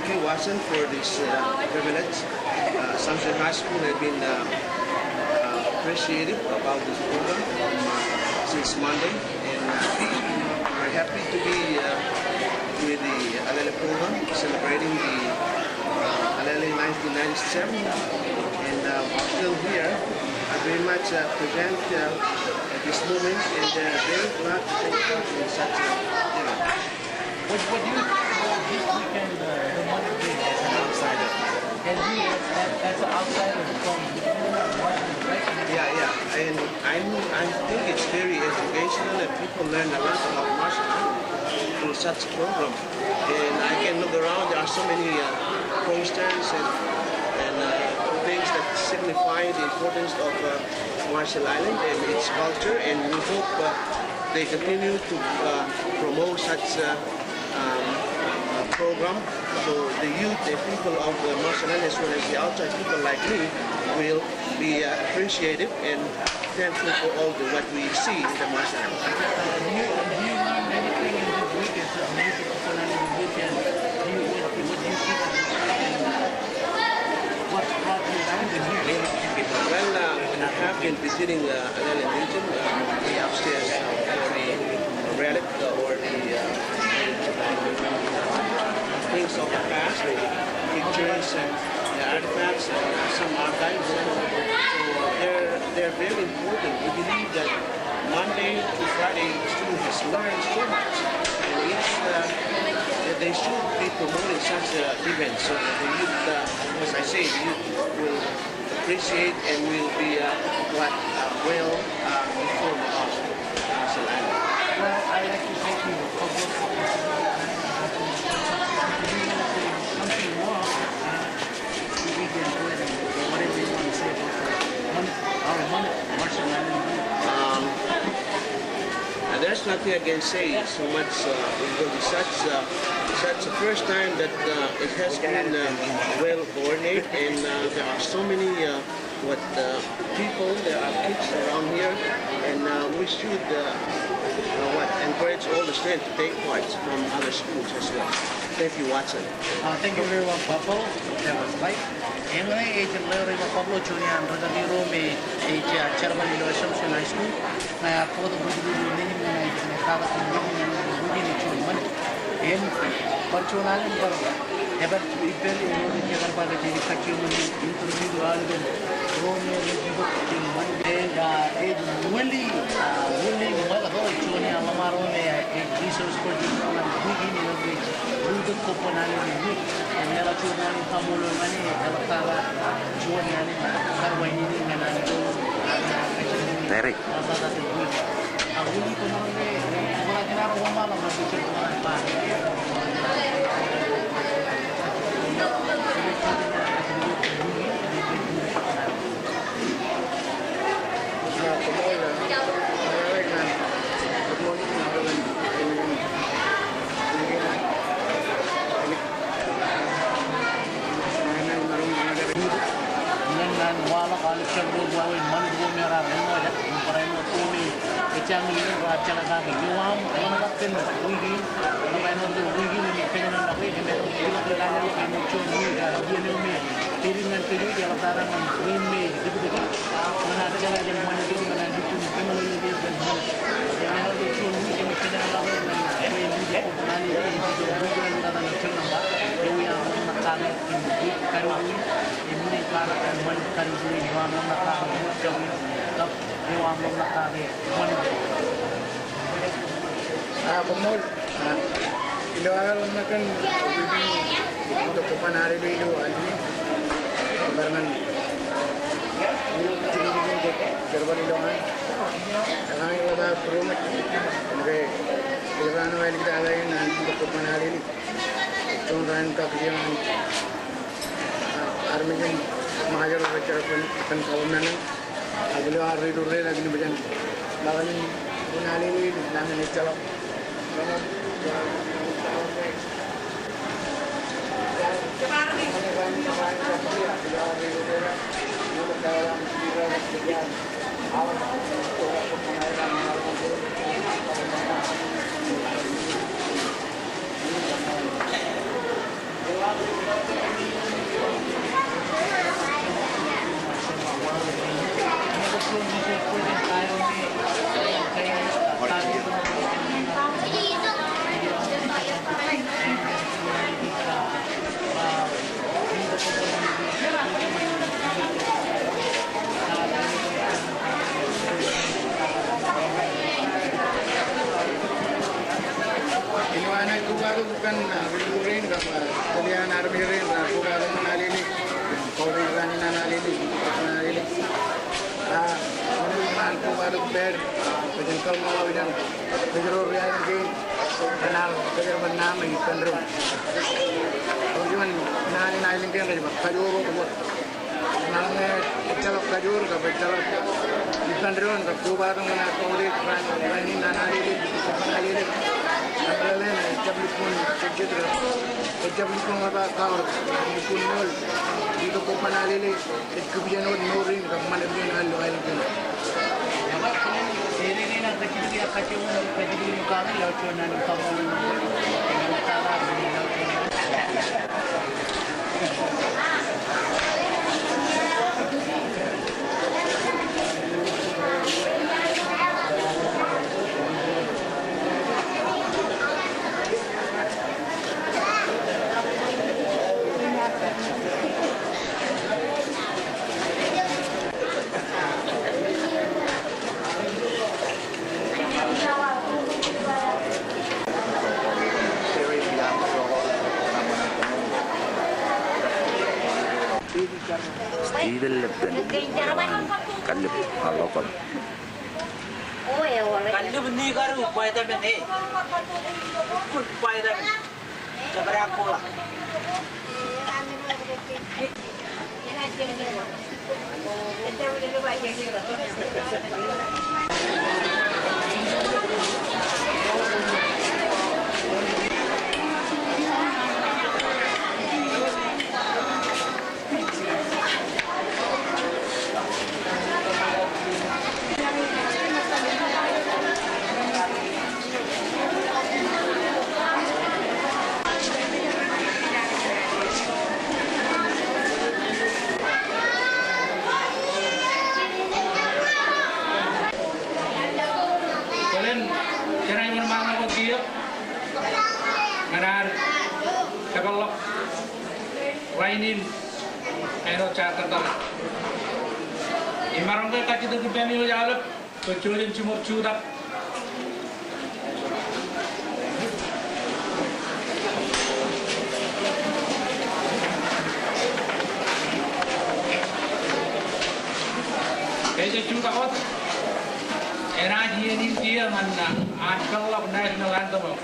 thank you, Watson, for this privilege. Assumption High School has been appreciative about this program since Monday, and we're happy to be with the Alele program, celebrating the Alele 1997, and I'm still here. I very much present this moment, and very glad to take part in such a event. What do you think about this weekend, the Monday game as an outsider? And you, as an outsider from right? Yeah, and I think it's very educational, and people learn a lot about martial art through such a program. And I can look around, there are so many posters and things that signify the importance of Marshall Island and its culture, and we hope they continue to promote such program, so the youth, the people of the Marshall Island, as well as the outside people like me, will be appreciative and thankful for all what we see in the Marshall Island. Do you learn anything in this weekend? So music performance in the weekend. What do you think of this weekend? What's brought you down to here? Well, I have been visiting Alele region, the upstairs the relic or the things of the past, the pictures and the artifacts and some archives. So they're very important. We believe that Monday to Friday, students learn so much, and that they should be promoting such events so that the youth, as I say, the youth will appreciate and will be well informed about Marshall Island. Well, I'd like to thank you for both of us. Something more, we can do it, whatever you want to say about our Marshall Island. There's nothing I can say so much because it's such the first time that it has been well coordinated, and there are so many people, there are kids around here, and we should encourage all the students to take part from other schools as well. Thank you, Watson. Thank you very much, Pablo. That was like. Yang mana agent Larry Pablo Junior and Rodrigo me agent Chairman of Assumption High School. Nah, for the Rodrigo name na kada kami begini cuma. En percualan ber hebat iper ini di jalan pada jadi kacau interview ada Rome juga cuma. Wili malah kau cuma alamar Rome resource for the begini lagi. Untuk koponan ini, yang lalu cuma kamu lomani, kalau kara cuma ni karwai ini dengan itu. Derek. Apa tu ini? Aku ni koponan ni, orang kena orang malam masih cuma apa? Wala kalau cakap bawa mana dua merah semua ya, para yang kami kecang ini raca lagi, jual mana dapat wigi, mana tu wigi ni pengen nak wigi, kita berlanja kami cuma ni, dia ni ni, dengan kerja dia lataran ini, gitu. Mana ada jalan yang mana tu mana itu, memang ini dia benar. Yang mana tu cuma ni kami pengen nak wigi, ini dia nani ini dia bukan ada nak cuma, dia yang nak cari ini karuni. Ini para teman karibui jual nak jauh, tak jual nak kari mana? Pemul, iluagal nakan bibi untuk kepanari dulu ini, barengan tinggi untuk kerban iluagal. Kami ada perumat, oke, iluagal ini kita ada yang untuk kepanari ini, cungran kakian. Armijin mahajar baca akan kawanan agli hari dulu lagi ni baca lawan bunali ni nama ni calon Terima kasih. bukan rin kapal. Kalian army rin aku baru menalili. Kau rin menalili, menalili. Menuman aku baru bed. Penjengkal mau yang penjuru yang ke kenal kerja bernama ini cenderung. Kau cuman nalili yang kerja kajuru buat. Nalnya celok kajur kapal celok. Cenderung aku baru mengaku rin menalili, menalili. Apalagi ejablikun kecitra, ejablikun apa kau, ejablikun nol, itu kau panalili, kebiasaan norin, kemana dia nalu alim. Ini nak kecil kacau kecil muka ni laut nan kamu dengan cara ini laut. Ideleppen kallip allokon Oh ya wala. Kalau benih karu, payah tak benih. Pun payah tak benih. Coba aku lah. Rainin, aero charter tala. Imarong ka kita tu pemil jalap, kecuali cumur cudak. Kaya cudak ot, era dia mana, ankal lah national anthem.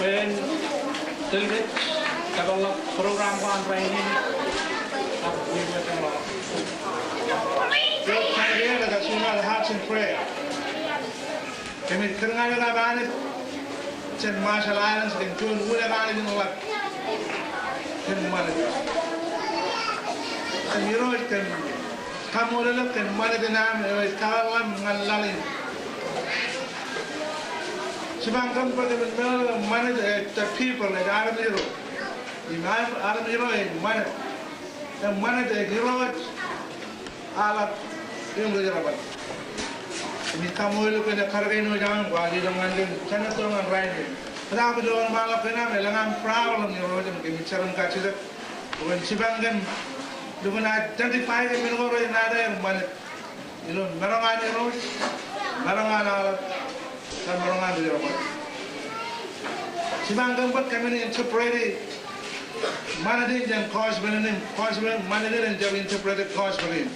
Pen terlibat kalau program kampanye ini aku buat apa? Good idea, that's Hearts and Prayer. kami kerengan dengan mana cen Marshall Islands dan John Wooden Island nolak kan mana kan hero kan kamu lelah kan mana dengan kawan ngalalin sebab kan pada mana the people that are the hero Arab hero mana the hero alat yang berjalan ini kamu itu kena kargain jangan bagi dengan sana tu dengan lain. Pada aku jual malam kena melangan problem ni orang macam bicara kacau. Bukan sibangan dengan identify dengan orang yang ada yang mana. Itu merongan orang, merongan alat, dan merongan dia apa. Sibangan pun kami ni interpret mana dia yang cause benar mana dia yang jadi interpret cause benar.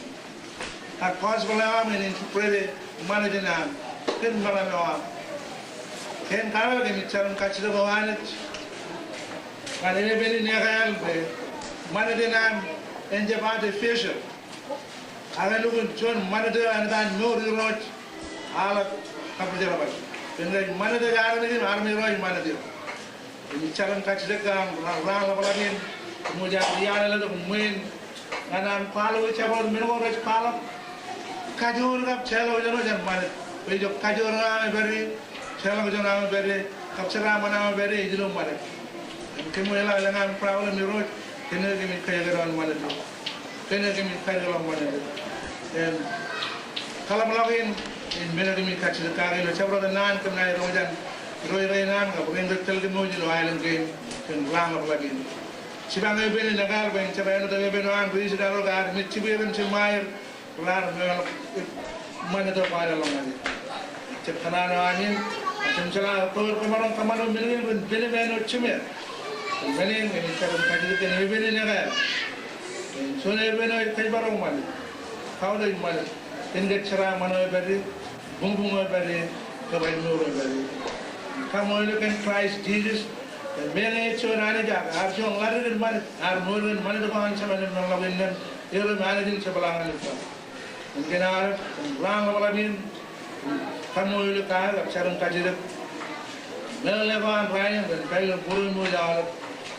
Cause benar mana interpret mana dia kan malam awam kan kalau dia bicara kacau bawahan kalau dia beli negara mana dia yang jawab official ada lugu John mana dia anda no road alat apa dia apa dan mana dia ada ni army road mana dia bicara kacau kan orang lain kemudian dia ada lalu kemudian anak palu cabut minum orang palu kajur kap chelo jano jan mane pe jo kajur na beri chelo jano na beri kap chera mana beri jilo mane kemo ela lengan problem ni roj kene ke mi kaya garon mane do kene ke mi kaya garon mane en kalam lagin in mena ke mi kachil ka ge lo chabro da nan kam na ro jan roi nan ka bring de tel ke mo jilo island ke ken lang lagin sibang e beni nagal ben chaba no de beno an ri sidaro ga mi chibe ben chimair Kelar mana tu pada lama ni. Cekana ni, macam cakap kemarin bini bini cemir, bini cara kaji tu ni bini ni kan. So ni bini kaji barang mana, kau dah mana, tinggal cara mana beri, bung beri, kebaik nur beri. Kamu ini kan Christ Jesus, bini itu orang ni jaga, arjun lari ni mana, nur mana tu kawan sama ni orang lain ni, ia mana ni sebelah ni. Mungkin ada orang lain kamu itu kah cara kaji itu melebihan lain dan kalau burung muda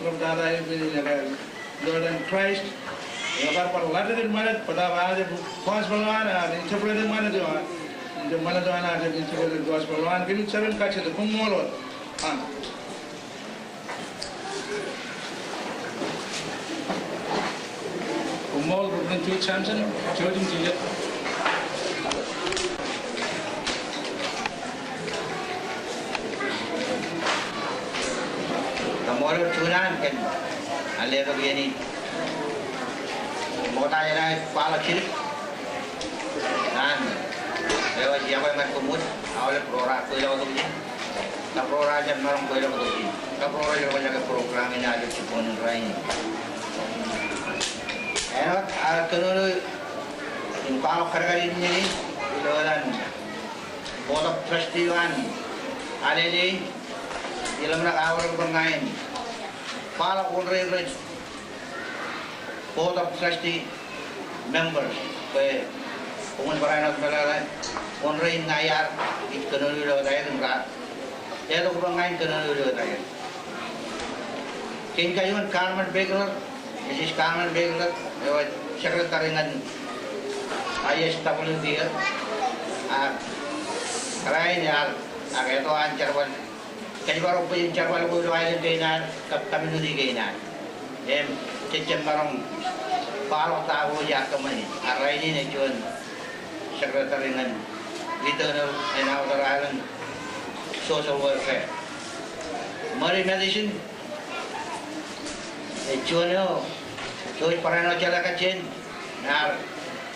belum ada yang bini negara Lord and Christ yang berperlahan mana pada awal itu kuas berlawan ada interpret mana doa itu mana doa ada interpret kuas berlawan kini cara kaji itu kumulot kumul bukan cuci chansen cuci cilet Kamu tunan kan, alih begini, mau tanya kepala kiri, dan lewat siapa yang berkumut, awalnya program tu lewat tu je, tak program je orang tu lewat tu je, tak program je banyak program ini ada cipon lain. Kalau kalau kerja ini, dalam board of trustee ada ni. Dalam nak awal bermain, para orang board of trustee members, ke orang beranat berada, orang ngayar, itu kena dulu daya enggak, dia tu bermain kena dulu daya. Kengkayuan Carmen Begler, Mrs. Carmen Begler, sekretari dengan ISWD, kerain ya, agak itu ancar pun. Kasi baru pun cakap baru island kainan, kami nudi kainan. Cecem barang kalau tahu ya kemana. Arai ini nejuan sekretari dengan Regional and Outer Island Social Welfare. Mari medicine. Nejuan yo, tuh parano jalan kacen. Nar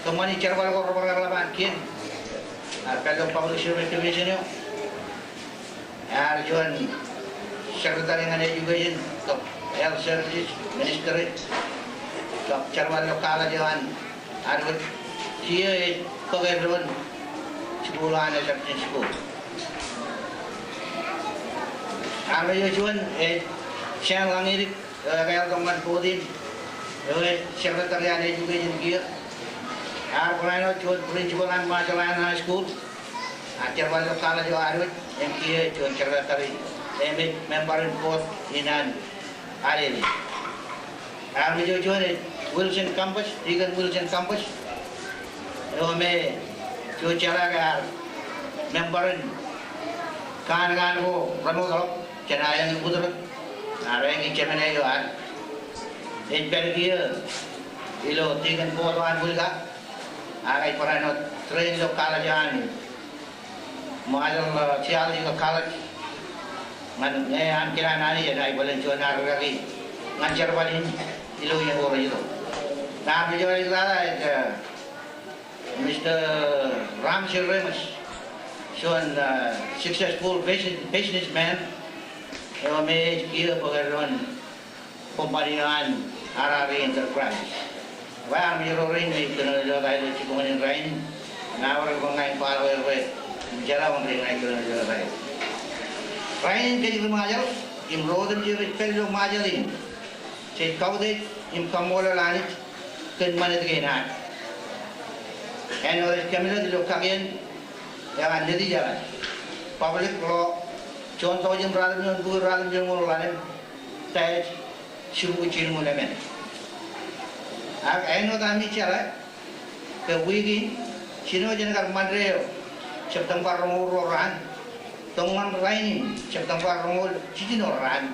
kemana cara baru korban kin. Kalau publisher division yo. Arjuan sekretari dengan education, top health services ministry, top carwan lokal ajawan, arut cia pegawai sekolah ada seperti sekolah. Arjuan siang langit kayak teman podin, sekretari ada education kia, arjuan principal Marshall High School, Ajar wala kala jo arut yang kia jo cerita tari. Emi memberin pot inan ada ni. Kami jo ni Wilson Campus, Deegan Wilson Campus. Emi jo cara kan memberin kan ko rano kalau cenayang putar. Arang icemene jo ar. Ejber dia ilo Deegan potuan bulga. Agai peranot train lo kala jani. Mahal sial juga kala. Man an kira nani jadi boleh jual naruh lagi. Ngajar balin ilo yang orang itu. Nah beliau itu ada Mr. Ram Shrimas, seorang successful businessman. Kami kira pegawai pemberian Arari Enterprise. Wah, menjual ini kena jual kaya cukup yang lain. Nah orang pengai palau erwet, jalan orang lain kena jual kaya. Rain ke juga majal, im rodan juga perlu majal ini. Saya kau deh, im kamu olah langit, ken mana terkena. Orang kami tu lokakian, jangan jadi jalan. Public law, contoh jam rakyat dua rakyat jam orang lain, tay subuh cium mulai men. Anu kami cara, ke wigi, sino jangan mandreo, sebab tempat orang Tongan lain, sebab tempat orang cincin orang.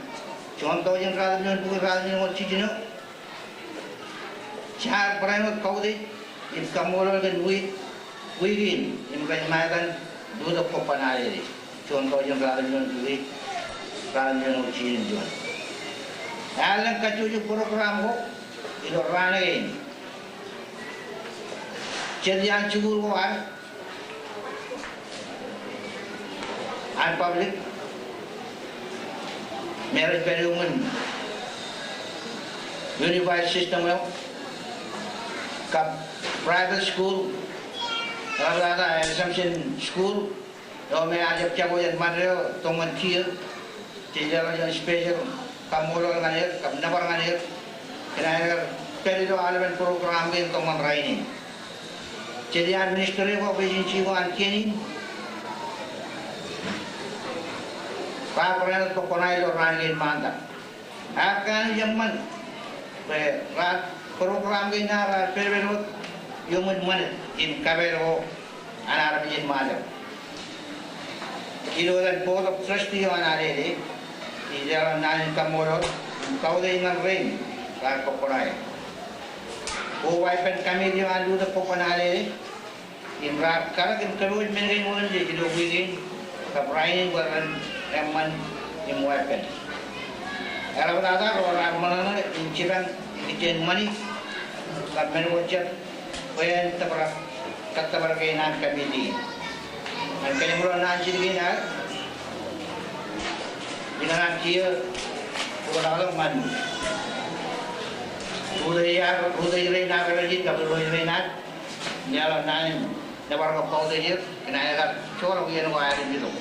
Contoh yang rakyat dua rakyat orang cincin. Cara peranut kau deh, im kamu orang wigi, im kayak macam dua kopan aja deh. Contoh yang rakyat dua rakyat orang cincin jual. Alang kacuci program ko. Ilo rana ini. Jadi yang cukup kuat, public marriage benefit, unified system lo, kap private school, ada assumption school, lo me ajak cago yang mana tongan kiri, tidak yang special, kamu lo ngalir, kamu nabar ngalir. Kena perlu elemen program yang teman raini. Jadi administratif apa agensi ko ankiani. Paparan to konai lo rangin manta. Akan zaman rat program ini nara perlu yumun mana in kabelo anar bijin malam. Kilo dan board of trustee mana ada di jalan naik kamoro kau dah ingat rain. Kokorai. Buai pen kami dia alu the kokonale. Imra kara kim kami mengen mon je hidup begini. Kaprain bukan eman imuai pen. Kalau ada orang mana inciran ijen money. Kamen wajib. Wen tabrak katabar kainan kami di. Kami mula nanti begini. Dengan kia orang man. Udai rena kerajin kapal rena, jalan naik, dapat kapal dia, kena agak corong yang wajib itu.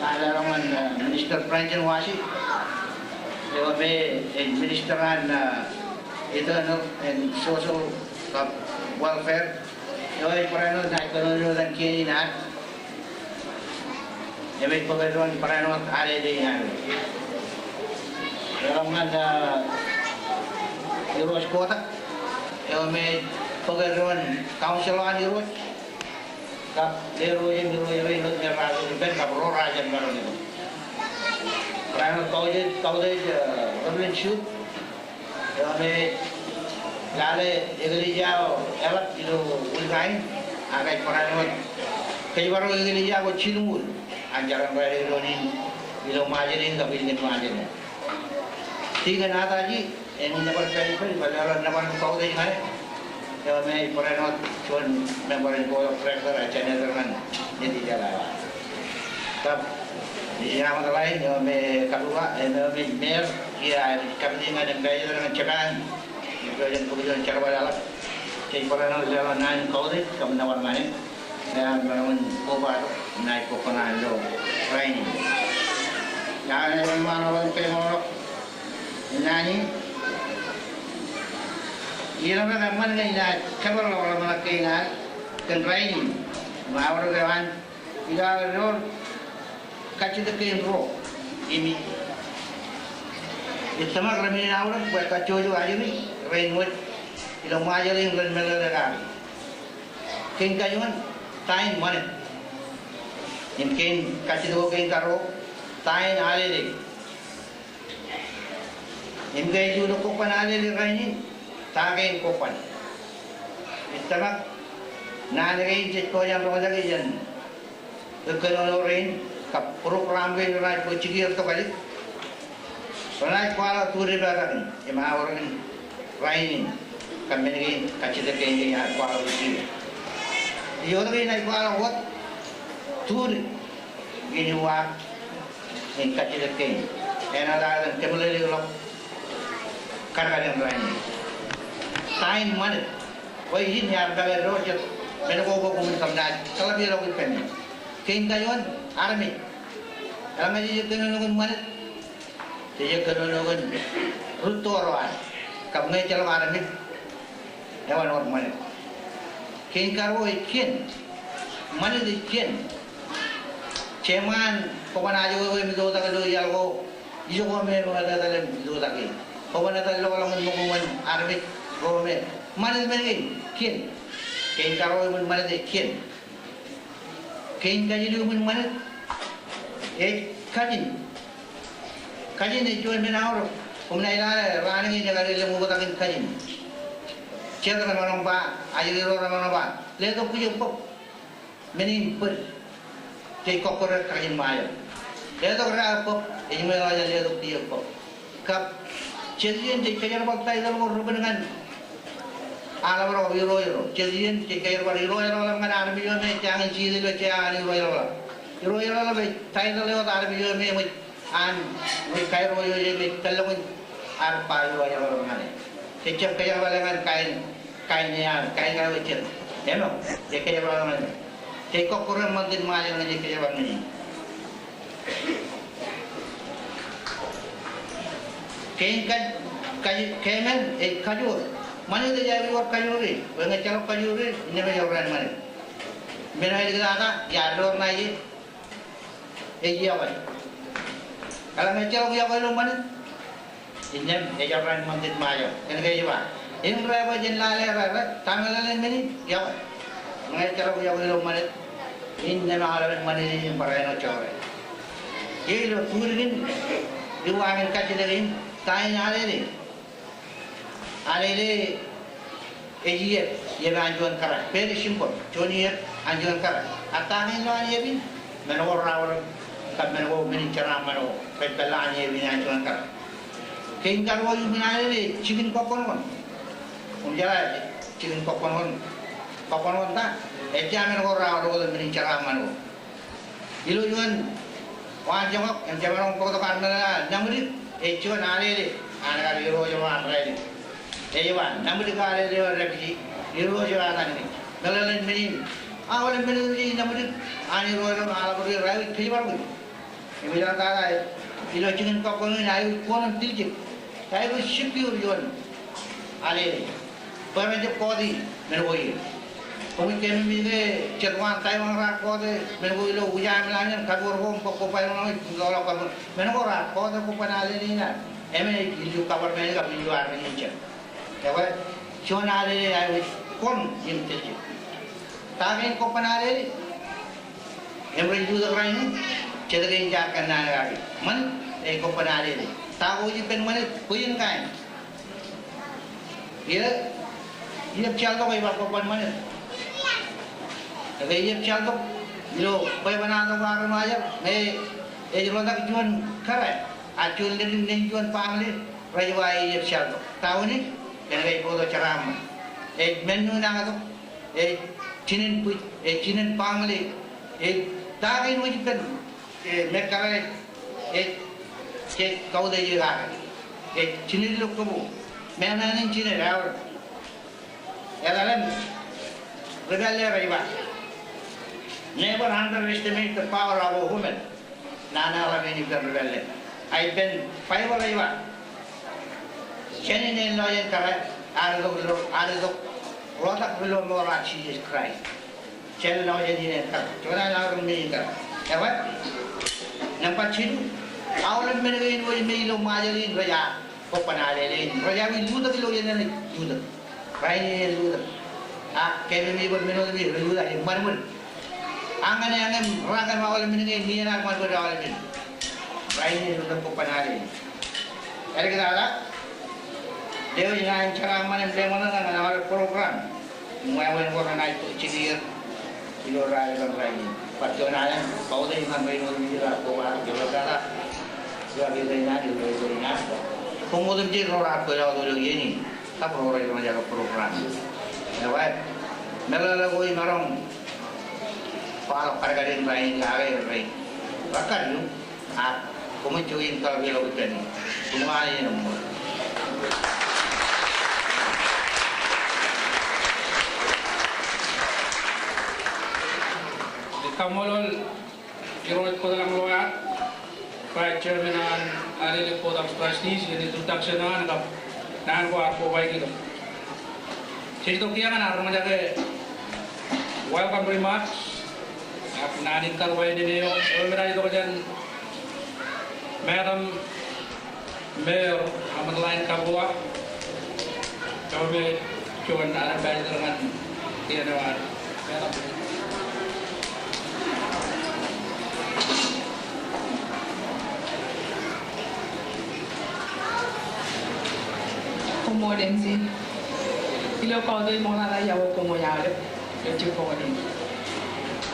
Ada orang Minister Pranjan wasi, lewat Ministeran Internal and Social Welfare, lewat peranut naik peranut dan kini nak, lewat pekerjaan peranut ada di sana. Orang Iroj kota, kami pekerjaan kaunselan Iroj, kap Iroj merasa ben kap raja merasa itu. Kerana kau je berlin shoot, kami lale egelija elak itu ulkain, agak peranut. Kejuaran egelija ko cilmul, anjaran berada di ilo majerin tapi ini majerin. Tiga nata ji. Ini dapat kali balaran dapat kau deh kan? Ya, saya pernah cuman memberin bola tracker aja dengan jadi jalan. Tapi di yang lain, ya, saya kedua, saya mer, ya, kami dengan gaya dengan cekan, kemudian cara balap. Saya pernah jalan naik kau deh, kami nawar naik, dan bangun kobar naik kokonan lo, lain. Yang mana orang tengok nyanyi. Ia nak mana ni nak kabar orang mana kena kenrain, mawar kawan ila ro kacida ke ro ini itama ramin awra buat kacojo aja nih rain wet ila majaling ran melada king kayuan tain mana imkin kacida king karo tain ale de imgai juno kopan ale de raini tagen kopan itama nangai jet ko yang roda ke jan ekonomi kap program ke rai pocigir to kali rai kuala turi bagan ema orang rai kami ni kacida ke ini ya kuala pocigir yo ni nai kuala wat turi ini wa ni kacida ke ena da kemule lo karga yang rai tain mana woi ini yang bagai rojet Menko hukum kamnat, kalau dia lakukan ini, keinginan army, kalau ngaji keinginan mana, dia keinginan rutuaran, kamu ngaji kalau army, hewan orang mana, keinginan ikan, mana ikan, ceman, kapan aja kau itu tak ada yang kau, itu kau memang ada dalam itu tak ini, kapan ada kalau ngomong army, kau mana ikan. Kain karo mun mana de kien kain kaji lu mun mana kaji ne jual menawar kumna ila rani ni jaga le mu batakin kaji cedera orang ba ayu orang ba le to puju pop menin per ke kokor kaji maya le to ra pop ini mela le to dia pop kap cedien de kajar bakta ida mo ruben dengan alam orang iro jadian jika iro orang mana army yo me jangan ciri lo jangan iro lah me tay na lewat army yo me an me kaya iro yo me kalau arpa iro orang mana kecap kaya balangan kain ya wecet eno jika iro orang mana jika kurang mantin maya dengan jika iro orang ini kemen kajur mana itu jadi orang kajuri, orang calon kajuri, ini macam orang mana? Mana itu ada, ya orang lagi, apa? Kalau macam orang yang mana? Ini orang mantit maju, ini kayak apa? Ini berapa jenis lala, tanggalan ini, apa? Mana calon yang mana? Ini orang mana ini perayaan cawai. Ini lo turin, dua angin kaji lagi, tain ada ini, ejiye, ye anjuran kara, very simple. Joni anjuran kara. Atane lo ane bin, menawar rawar, kab menawar meni cara menawar, pembela ane bin anjuran kara. Kengkar wo bin ane ni chicken kokon kon. Unjala chicken kokon ta. Eja menawar rawar wo meni cara menawar. Ilo juan, wan jangok, yang jaman orang kota karena namuri, ejuan ane kali iro jaman ane. Ewan, namun jika ada lewat refugee, iro jalan ini. Kalau lain meni, awal meni ini namun ani iro ala beri rayu kelibar pun. Ini jalan kaya, ilo jangan kau kau ni ayu konon tiljik, ayu secure jual, alih. Permajap kau di menwoi. Kami kami ni cerwan Taiwan rak kau di menwoi lo ujian melanjut kabur home kau pai orang lolak kabur. Menwoi rak kau di kau panalih ni na. Eme ilu kabar meni kau jual meni cer. Kawan, cuma ada yang kon yang terjadi. Tapi kau pernah ada yang berjuang orang ini, cerita yang jakan ada lagi. Man, kau pernah ada. Tahu je pen mana puyin kain. Ia bercakap kau ibarat kau pernah mana. Kalau ia bercakap, lo kau mana tu orang macam, jual tak jual karai, jual ni jual pangli, rajawai ia bercakap. Tahu ni? Yang kayak foto ceramah, menu nak tu, cinin pangli, daging macam kan, mereka kau dah juga, cinin lu kamu, mana ni cinin awal, dalam regalia riba, never underestimate the power of a woman, nana orang ini bukan regalia, I been five riba. Jadi ni lawyer kara, ada tu rotak belum orang Jesus Christ. chel na jadi ni kan cuma na orang ni kan ya kan nampak chin awal mengenai ini lo majari raja kopanale le raja ni luda kilo yang ni luda rai ni luda kami ni berminat ni luda yang mana angan rangan awal mengenai ni nak mana awal mengenai rai ni luda kopanale ada kita ada dia yang cara mana dengan awal program mulai orang naik ciri kilo rai dan rai Pagkainalan, pauday man may nulira ko at gilagara. Sabi rin na, rin na. Kung mo din dito rin ako yung tulog yun, tapos rin naman yung program. Diba? Nalalagoy marong paano karagarin rin lagi rin. Bakal yun, at kumuntuin ka bilang ko dyan. Kumain yun mo. Kamolol Irot ko lang luwa Vice Chairman ng Alili po ng Trustees yung introduction na naan ko ako bay kita Sito kaya ka na rumajake welcome very much nanin karway din niyo meron ito ko dyan Madam Mayor Amadlain Kabua kami cuman anak bayi dengan dia nawan Madam Modensi ilo ko do mo na ya ko mo ya le yo ko ni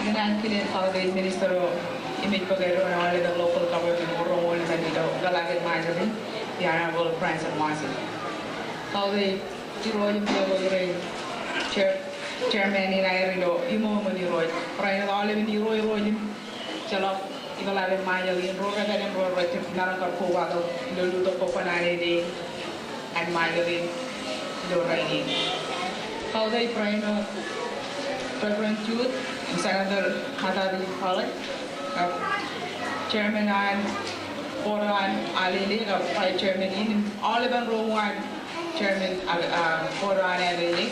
ngana kile ko do minister image ko gero na wale the local government ro mo ni do galage ma jabe ya na France and Masi ko do tiro ni ko re chairman ni na ro imo mo ni ro pra ya wale ni ro ni chalo galage ma jabe ro ka ga ro na ka ko wa do lu to ko pa na ni admiring Doraini. How they train Reverend Youth and Senator Hatari Khalid, Chairman and Foran Alili, Vice Chairman in Oliver Rowan, Chairman Foran Alili,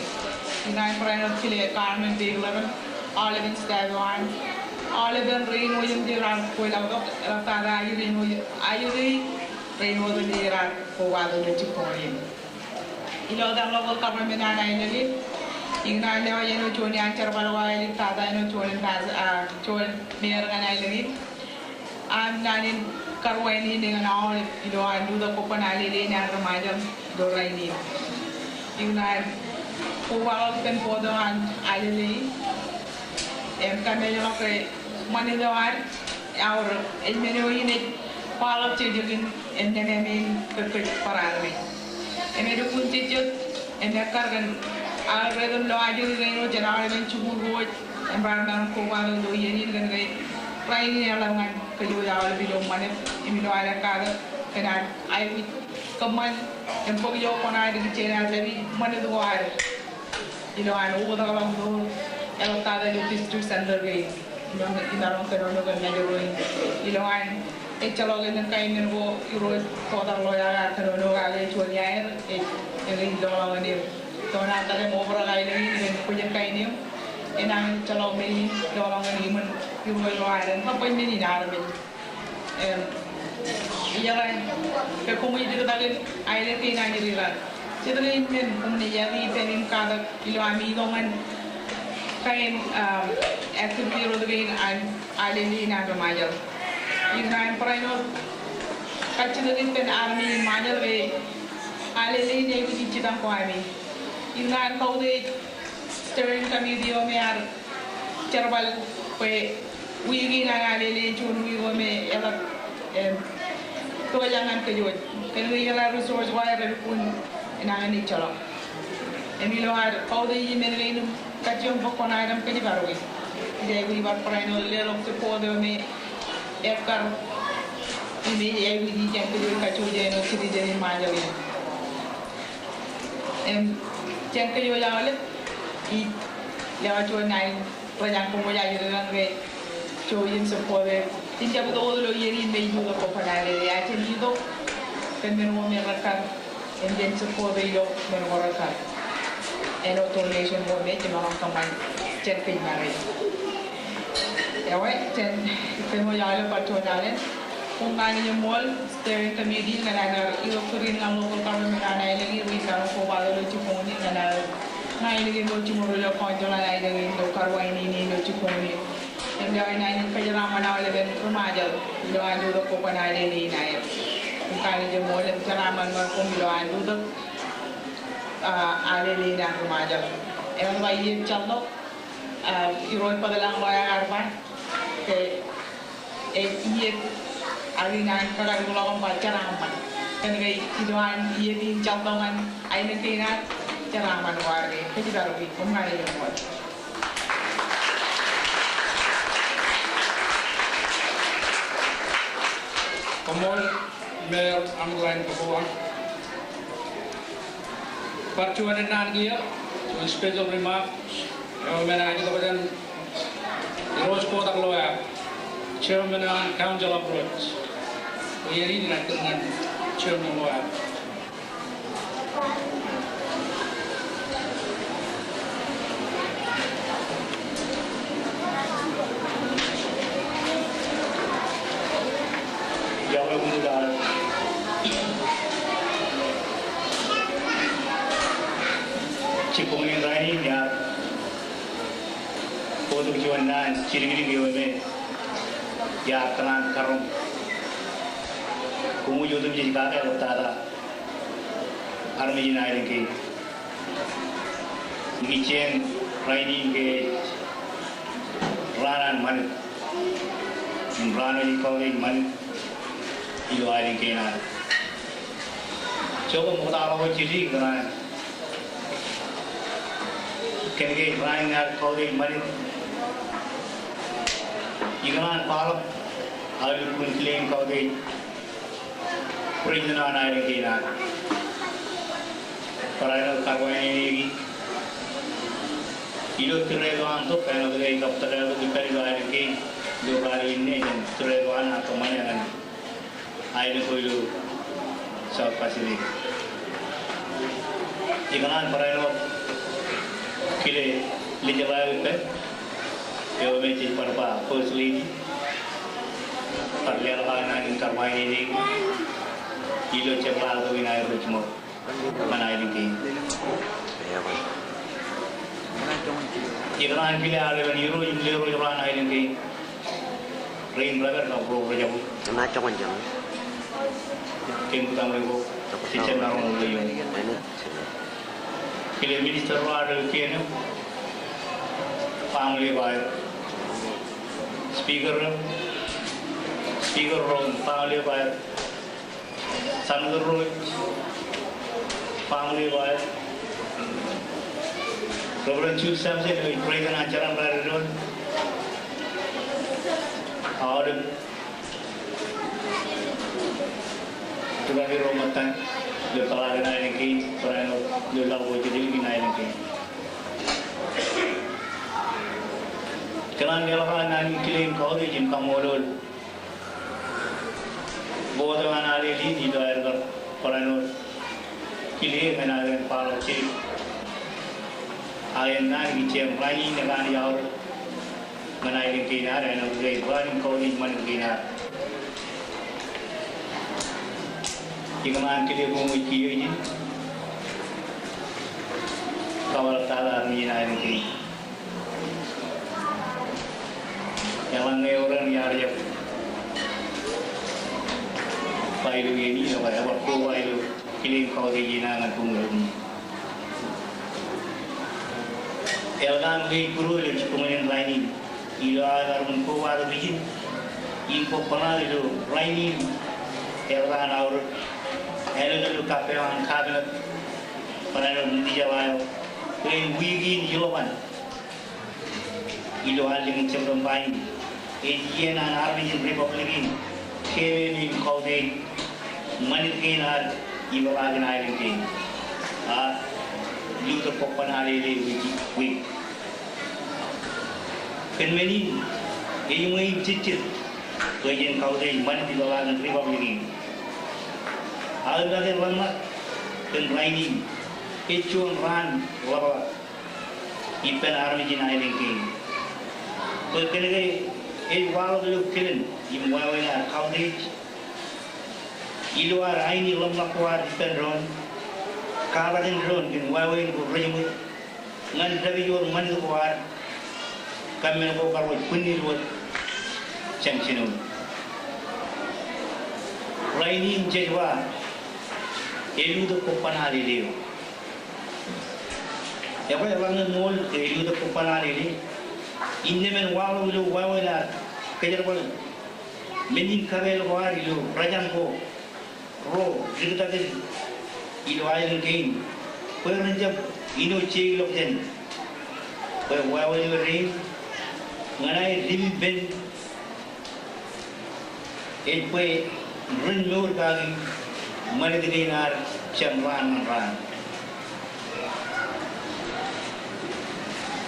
United Friend of Chile, Carmen Big 11, Oliver Stavan, Oliver Rain William Gerard, Puelago, Tada Ayuri. Rainbow the Lira for Wado the Chiporium. You know that local government and I live. You know, I never know Tony and Cherwala, Tata, and Tony has Tony Mayor and I live. I'm not in Karwani and all, you know, I do the Copanali Lane and Ramajam, Doraini. You know, who are open for the one I live. And Camelo Manila, our unit. Palap cedilin enne memin kekej parami. Eme do pun cedil enne kargan alrededor lo ajuri reno jangan men cubur buat embarang kumalu do yeni dengan gay. Praini alangan kejual bilong mana emi lo ada kaga kena air keman empok yo kona di cina jadi mana do air. Ilo anu udah kalau do elok tada di district center gay. Ilo inarong kenono kan ngajurin. Ilo an chalo gen kain men bo iro toda loya kano no gale chunya eri lo ni tona tare mo bra gai ni men punya kain ni enang chalo me lo ni men iro lo ai ha pai ni na men iya kan ke komi di talen ai le tin ai ri ra chidre men komi ya ri penin ka da ilo ami do man kain activity ro de an ale ni na do majal Ingran Prano Kachin pen army Majal way Alili Navy Chidam Kwami Ingran Kode Steering Committee Omer Cherbal Way Wigi Alili Chun we me Ella Toyangan Kajut Can we allow resource wire Pun in Anichalo Emilo had Kode Yemen Kachum Bokonadam Kajibarwi They we were Prano little support me Ekar ini every jam tu kacu je no siri je mana je. Jam tu yo jawab le, I jawab cuci naik perjalanan pemuja itu kan we cuci support we. Tinjau betul lo ini mei juga kopanan le. Ya cem itu kan menu mereka engine support we lo menu mereka. Eno donation mo me cuma orang kembali. chen pin mari ewe chen pemo yalo patronalen kung nani yung mall steering committee na ilokurin ng local government na nailangi wisang po balo lo chuponi na nailangi lo chumuro lo konjo na nailangi lo karwai ni lo chuponi yung gawin na yung pajaraman na wala ben rumajal ilo ando lo ko pa nailangi na yun kung kani yung mall yung pajaraman mo kung ilo ando lo alili na rumajal ewan ba yung chaldo iroy pa dalang mga arpan ke iya alinan kadang gulang caraman kan gay kiduan iya din contongan ay nagtinat caraman warga kasi daro bi kung ngani yung mo Komol Mayor Amglain Kapuan Parchuan nan giya to special remarks yo menagi kabadan Rose Kotak Loya Chairman and Council of Roads. We are in dengan Chairman Loya. Jangan mudah. Cikung yang lain ya. Untuk jualan ciri-ciri dia ya kenal karung kumu jodoh jadi kakek utara army United ke ngicen riding ke ranan man ranan college man itu ada ke na coba mutara ho ciri kerana kene ranan college man Ikan palak, alir pun klaim kau deh, perizinan air kena. Perayaan karwan ini, ilo teredoan tu, kalau kita ikut teredo kita itu air kena, dua hari ini dan teredoan atau mana kan, air itu ilo sahaja pasir. Ikan perayaan kile lijawai itu. Yo meci parpa first lady parliar kana in karwai ini ilo cepla tu inai rujmo manai ini ikran kile ale ban iro imle ro ran ai ini rain brother ka bro rajabu na chongan jang kem tamu ko kitchen na ro lo yo kile minister ro ade kene family by Speaker room, family by Sangar room, family by Reverend Chief Samson, we pray the Nacharam by the road. Our to the Romatan, the Palagana and King, Prano, the love of the Divine King. Kerana nelayan nani klaim kau di jim kamolol, bodoh mana ada di daerah kan, peranu klaim mana ada palau ciri, ayam nani kicem lain dengan yang mana ada kena ada yang boleh buat kau di mana kena. Jika mana klaim kau mungkin ini, kawal talar ni ada kena. Yang orang yang ada pailu ini, apa kau pailu kirim kau di jenangan kumulun. Elgan gay guru le kumain lain ilo agar kau ada bijin, info pernah itu lain elgan aur elgan lu kapewan kabinet pernah nanti jawab, lain wigin jawaban ilo aling cemrem lain. Indian and Armenian Republican came in called a Manikin or Ivagan Island King. Youth of Popanari week. Can many anyway teachers Wajan Kaudai, Manikivagan Republican. Other one month, then raining, H1 ran, ipen army jin ailing ki pekene e walo lu kilen im wawe na college iluar aini lom lakwar ipen ron kaladin ron kin wawe ko rejimu ngan dawi yor man ko war kamen ko karwo punni ro chamchinu rainin jejwa elu do ko panali leo yaba yaba mol elu do ko panali le inne men wawo lu wawela kejar bol menin kabel ko ari lu rajan ko ro jigta de ilu ayen gain ko ranjab ino che lo jen ko wawel re nganai rim ben e ko rin nur kagi manadinar chamran ran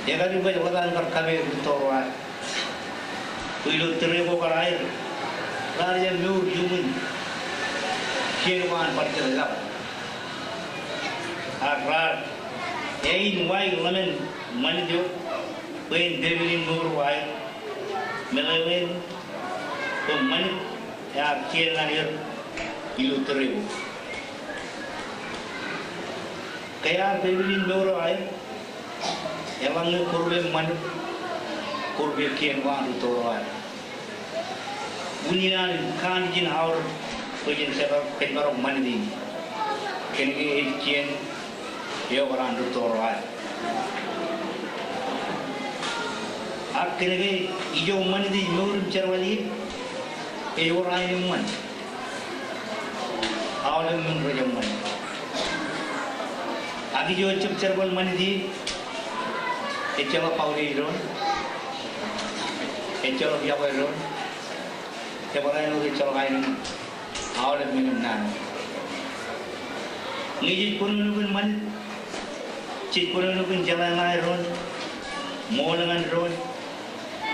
dia kali baca wadan berkabe torwa ilu terebo karai raja nur jumun kirwan parcelap akrar ein wai lamen manjo pen devilin nur wai melawen to man ya kirna ir ilu terebo kaya devilin nur wai emang kurbe man kurbe kian wan torwa unian kan jin haur pejin sebab kenbarok mandi kengi kian yo orang torwa akhirnya ijo mandi nur cerwali e orang ini man awalnya mun rajam man agi jo cerwal mandi ecelo pauli ron ecelo biawa ron tebarai no ecelo kain awal minum nan niji pun man cik pun jalan lai ron molangan ron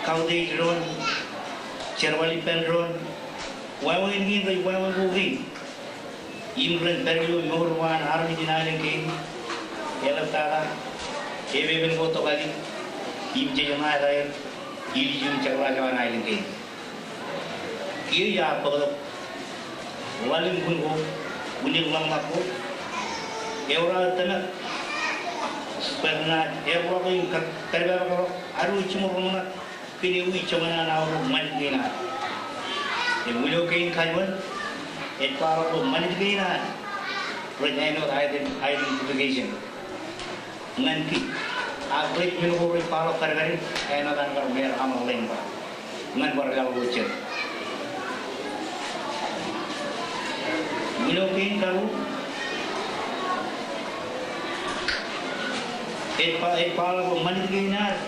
kaudi ron cerwali pen ron wawa ini rai wawa bugi imran perlu murwan army dinaleng ke elak tala ebe ben goto kali imje jama rair ili jum cerwa jawan ailing ke kiyo ya pagdo walim gungo uning lang mako eura tana perna eura ko yung karba ko aru chumuruna kini ui chumana na ro manigina e mulo kain kaiwan et para ko manigina rejeno identification nanti agrik minuri palo kargari ena dan karber amal lengba ngan wargal bocor mulokin karu et palo manigina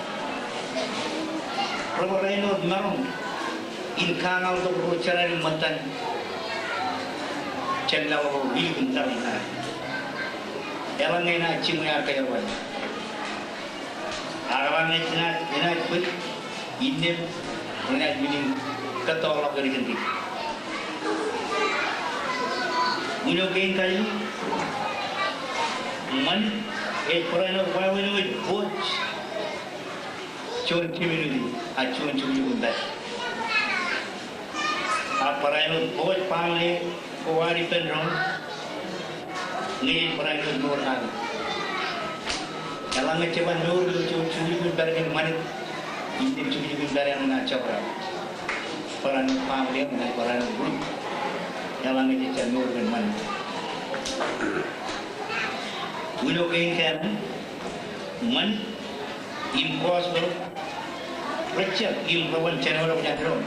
roboreno marum in kangal to bocaran matan cendlawo bilgun tarina elang ena cimuya kaya wai arang ena put indem ena mining katolak dari ganti mulo kain kayu man perano waweno boj chon community a chon bunda a perano boj pamle kowari penron ni perano nurhan kalau ngeceban nur curi pun barang mana ini curi pun barang mana cakra peran family dengan peran group kalau ngeceban nur pun mana ulo kain kan man impossible recep ilmuwan channel punya drone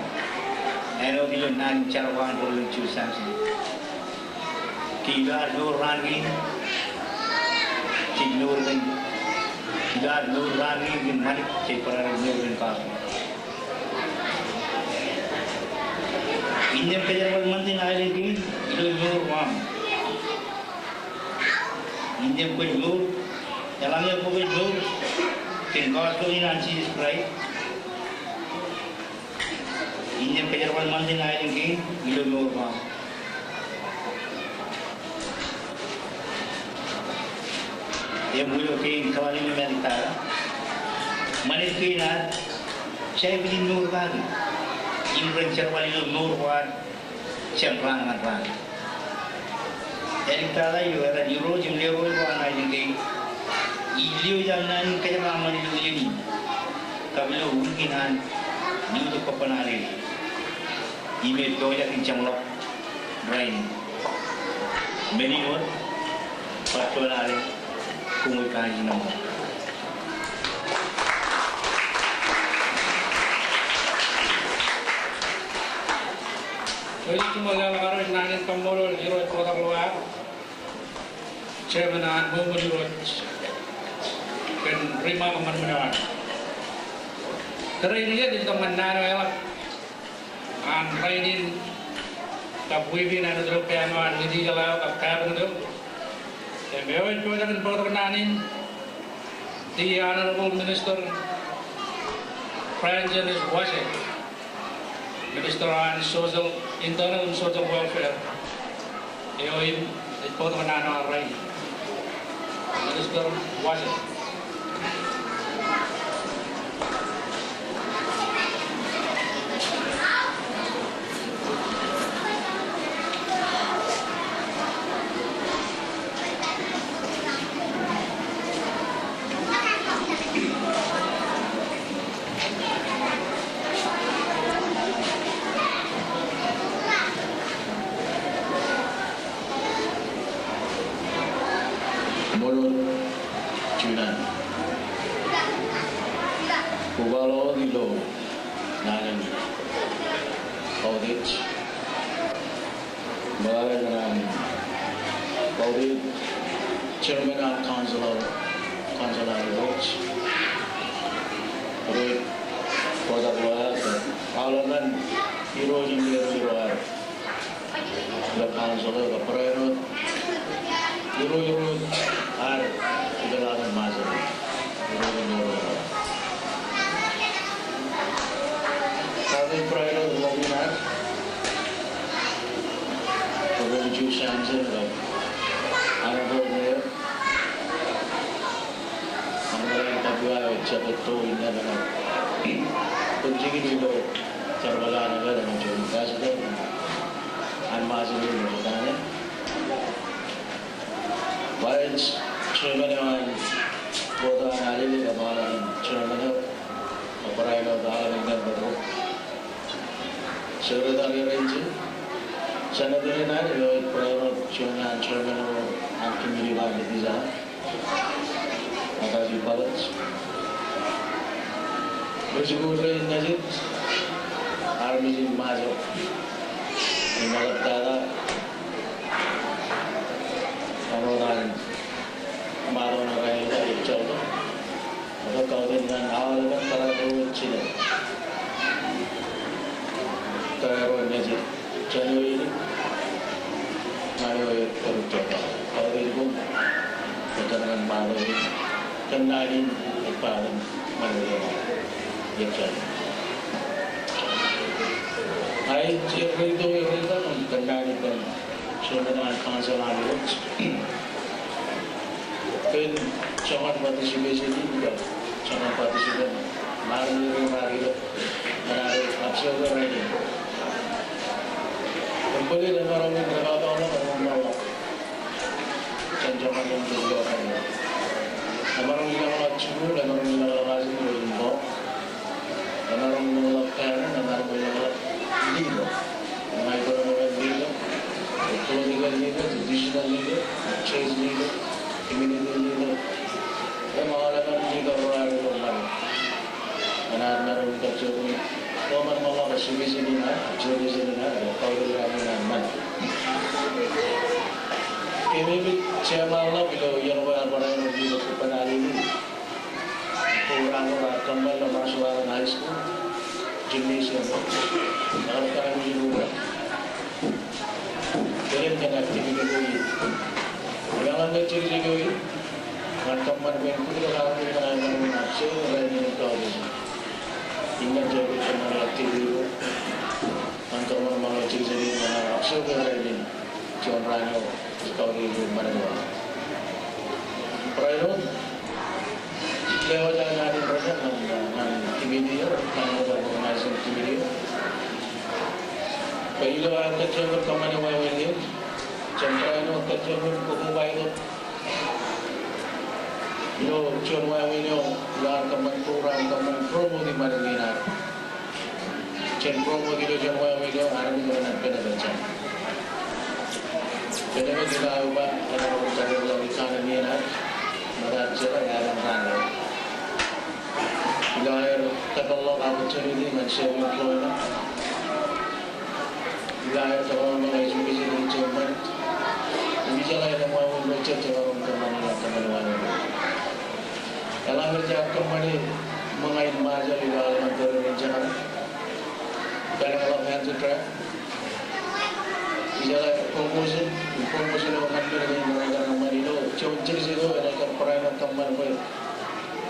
ero bilo nan carwan boleh cuci kita nur rangi cik nur dan kita nur rangi bin malik cik peran nur bin kau ini kejawan mantin air ini itu nur mam ini pun nur jalannya pun nur tinggal tu ini nanti spray ini kejawan mantin air ini itu nur mam yang mulia kain kawali memang ditara Manit kina, saya beli nur lagi. Imran cerwali nur buat cerang rang. Jadi kita lagi ada di roh jumlah orang buat aja ni. Ilio jangan kerja ramai itu ini. Kabelo mungkinan ni untuk kepenari. Email kau jadi cangklok, brain. Many orang kepenari kumui kaji nama. Jadi cuma dalam arus nangin pemulul di road kota luar, chairman an bumbu di road, kan prima pemanduan. Kerana ini di teman nana elak, an rainin, kapuibi nana drop pianoan di jalan kapkapan itu. Dan beliau juga dengan perkenanin, the Honorable Minister Francis Washington. Minister on Social, Internal and Social Welfare. EOIM, the Kota Manana Rai. Minister Washington. Kubalo dilo nanan audit bagay nanan audit chairman of council audit audit product wise alaman hero engineer hero the council the prayer hero are idalanan mazar hero Kami prior webinar, Provinsi Shanzhen, Honorable Mayor, Anggaran Papua, Capeto, Indah, dan Kunjungi dulu Terbala Negara dan Jumlah Kasih, Anmasih dulu bertanya. Baik, Chairman Kota Anali, Kapalan Chairman Operator Dalam Negara. Secretary Range, Senator Nat, Private Chairman and Committee by the Design, Ataji Palace, Rishigure Najit, Army in Mazo, in Malaptada, Amoran, Marona Raya, Chaldo, the Kaudin and Alvan Karatu, Chile. Teror Najib, January, Mayo Perutoka, Audibum, Veteran Mado, Kanadin, Padan, Mario, Yakan. I every day everything Kanadin, Chairman and Council on Roads. Then, someone participation, someone participant, Mario, and I observe the writing. Kemudian orang yang berkata orang membawa jangan yang juga ada. Orang yang menolak curu dan orang yang menolak hasil berjumpa, dan orang yang menolak parent dan orang yang menolak leader. Orang yang menolak leader, political leader, judicial leader, church leader, community leader. Yang mengatakan jika orang yang menolak, anak-anak yang terjadi. Orang malah bersih-bersih ni nak, jauh-jauh ni nak, kau boleh ramai nak. Ini siapa Allah bila yang orang yang di depan ini, orang kembali masuk high school, gymnasium, orang sekarang ini juga. Jadi jangan aktiviti ini. Yang anda ciri ini, orang kembali berkumpul orang yang nafsu, orang yang tahu. Ingat jago sama aktiviti, angkat mana ciri mana nafsu orang ini, jangan rano. Kau di mana mana. Perayaan lewat jalan hari berjalan member of the organizing committee. Pahilo ang kacamur kamane wawili, champrano kacamur kumuwayo. Yo chon wawili luar kaman promo di Madinah. Chen promo di chon wawili arami dengan penaga. Penaga kita ubah karena mencari lagi kanan niat, maka cara yang rana. Ilaher takallah opportunity and share employment. Ilaher takallah mga education and achievement. Hindi siya kaya mga lecture sa mga kamaliwanag. Alam niya kamali mga imaja ilaher ng karoon niya. Kaya nga lang hands track. Ijala promotion ng mandiri ng mga kamalilo. Chonchir sigo ay nagkaparay ng kamal ko.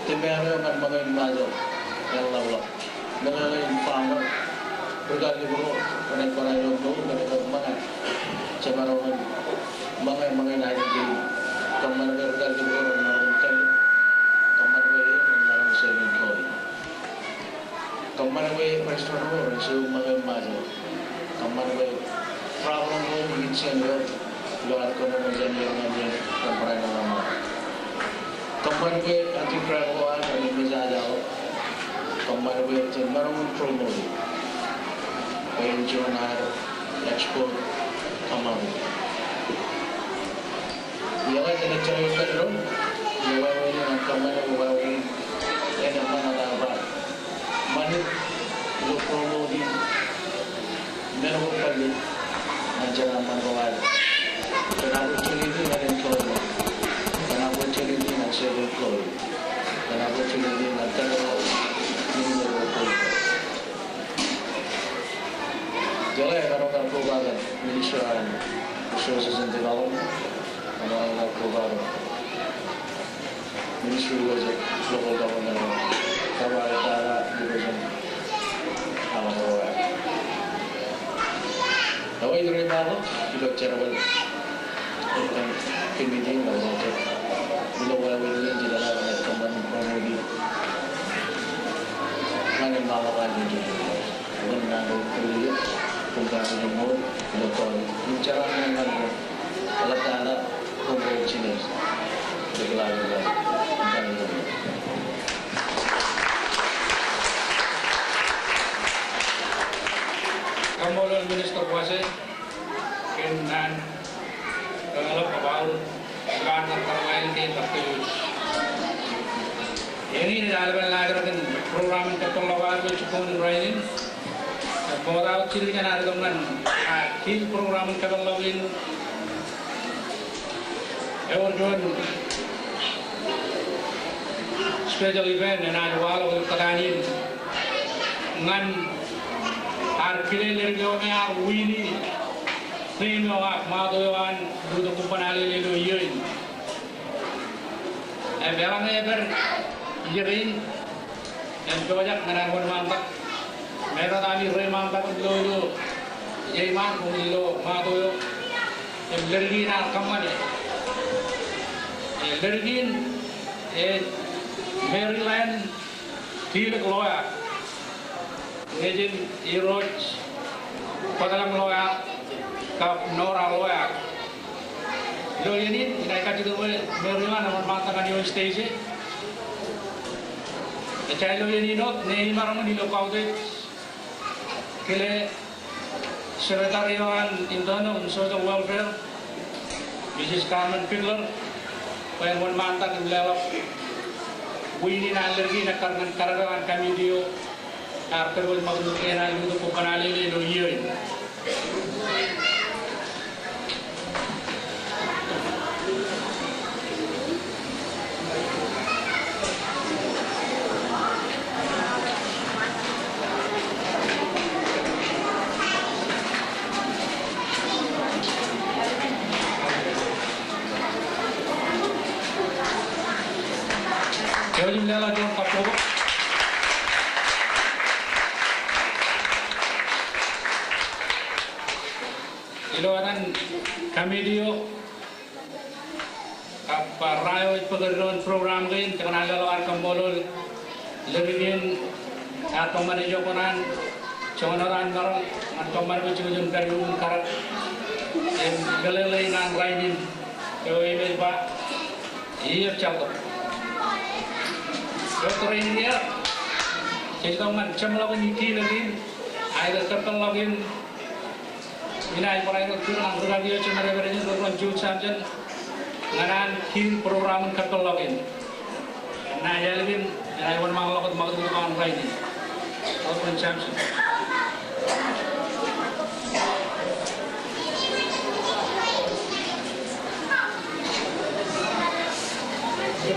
Timero ng mga imaja. Yang lalu, dengan farmer, berkali bro, panen yang dulu, mereka mana, cemaran, mangai naik di, kamar berkali bro, orang kamar beri, orang sering koi, kamar beri restoran orang sering mangai maju, kamar beri problem beri kitchen beri, luar kamar jadi orang kamar yang lama, kamar beri anti travel ada bisa jauh. Kamar beri cemaran promo, penjualan ekspor kamar. Ia adalah cara kedua, lewat ini kamar lewat ini mana ada mana lo promo di mereka kali macam mana lewat. Kenapa ciri ini ada employee? Kenapa ciri ini ada employee? Kenapa ciri ini ada Jalan kalau tak program Ministry of Resources and Development, kalau tak program Ministry of Local Government, Kabar Utara Division, alam bawah. Awal dari mana kita cakap tentang committee macam tu, bila awal ini jadi dalam teman promodi, mana malah lagi jadi, bukan nama kuliah. Pengkajian umur, lokal, bicara dengan Allah Taala umur Cina, bergelar-gelar, pengkajian. Kambolan Minister Kuasa, Kenan, Kengalap Kabal, Kantor Terlain di Tertuyus. Ini dalam lagian program ketolongan cukup rainin. Bawa cirinya ada dengan akhir program ketolongin. Ewan special event yang ada walau ketanin ngan arkile lergone ar wini primo ak madoyan duduk kumpanali lelo yoin. Belang eber yerin yang banyak menanggung mantap. Mereka kami remang tak dulu, jaiman pun dulu, mato yang lergin kamane, lergin Maryland, Tilak Loya, ngejin Iroj, Padalang Loya, Kap Nora Loya. Lo ini naik kaji tu Maryland nama matakan New Station. Cahaya lo ini not, ni marang di lokal tu. Kile Sekretarian Internal Social Welfare, Mrs. Carmen Pigler, pengen mantak lelap, wini nalergi nak kargan kami dia, arter wal maksud kena itu bukan alih lo iya. Jadi lala jom kapok. Iloanan kami dia apa rayo pekerjaan program kain karena lalo arkam bolol lebih atau mana jokonan conoran marong atau mana ujung kayu karat yang gelelai nan rainin kau ini pak iya cakap dokter ini ya jadi teman macam lawan ini lagi ada kapal lagi ini ay para itu kurang lagi cuma referensi orang jual saja ngaran kin program kapal lagi nah ya lagi ay orang maklum orang rainin orang champion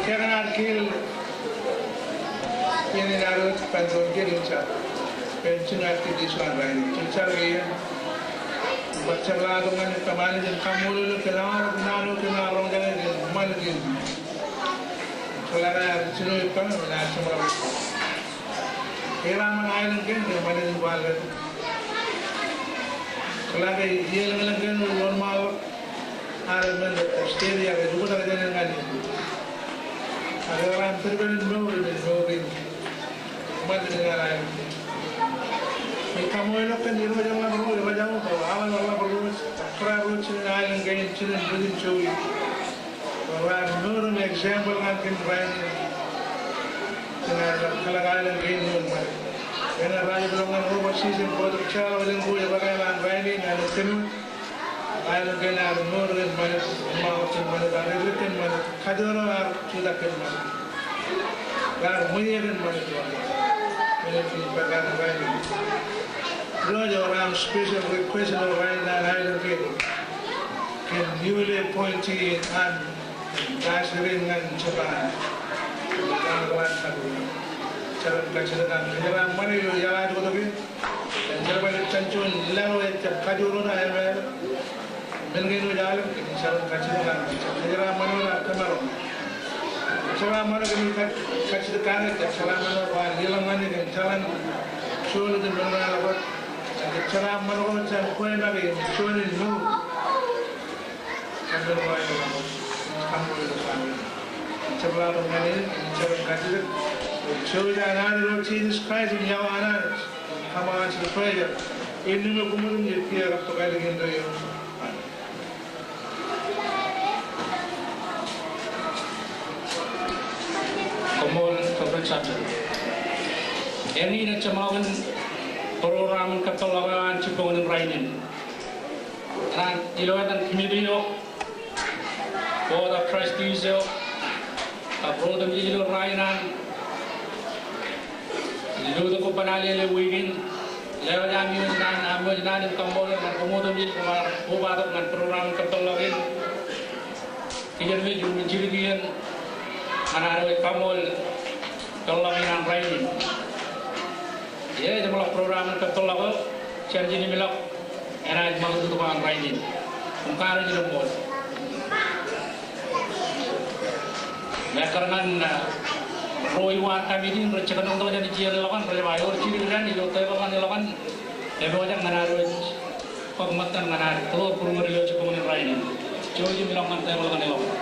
Kailan arkil ini naruh pensiun kirinca pensiun arti di Suaranya kirinca lagi baca lagu mana kemana jadi kamu lulu kenal orang jangan mana jadi kalau ada sini kan mana semua kira mana ayam kan mana jadi balik kalau ada dia lagi normal ada mana stay ada juga ada yang kan ada orang terbeli mobil, mana dengan lain. Kamu elok kan di rumah jangan perlu, jangan tahu awal perlu kerja cina lain gaya cina berdin cuy. Orang nurun example kan lain, cina kalau lain gaya nurun mana. Karena raja belum kan rumah season produk cara wajan gue bagaimana lain ini ada tenu. Ayo kena nurun mana mau mana dari rutin mana kajian orang sudah kena lalu menyiapkan mana tu mana feedback apa ini roja orang special request orang dan ayo can newly appointed and dasrin dengan cepat jangan lupa cara kerja dengan mana itu jalan itu tu dan cara bercancun lalu kajian orang ayo Mungkin jalan ini saran kasih dengan cara mana kemarin. Cara mana kami kasih dekat, cara mana wah hilang mana kan jalan sulit dan mana lewat. Cara mana cara kau yang lagi sulit nu. Sambil wah kamu itu sambil. Cara mana ini cara kasih sulit anak itu Jesus Christ ini jauh anak. Kamu asyik pergi. Ini mungkin dia kira apa kali gitu ya. Komol kebersamaan. Ini nak cemawan program ketolongan cikongan rainin. Dan iluatan kimidio, boda prestisio, kabrodam ilu rainan, ilu tu panali lewingin, lewat amian dan komol dan komodam ilu kemar, boda dengan program ketolongin. Ijan we jumpa jirian. Anak-anak kamul kelaminan rainin. Ya, jemaah program ketolak, janji ni melak, enak mahu tu tukang rainin. Mungkin ada mul. Karena roiwan kami ini rencana untuk jadi cian lawan perjalanan ciri kan di lokal lawan, lebih banyak menaruh pematan menaruh telur perumah di lokal rainin. Jauh je melak mantai lawan.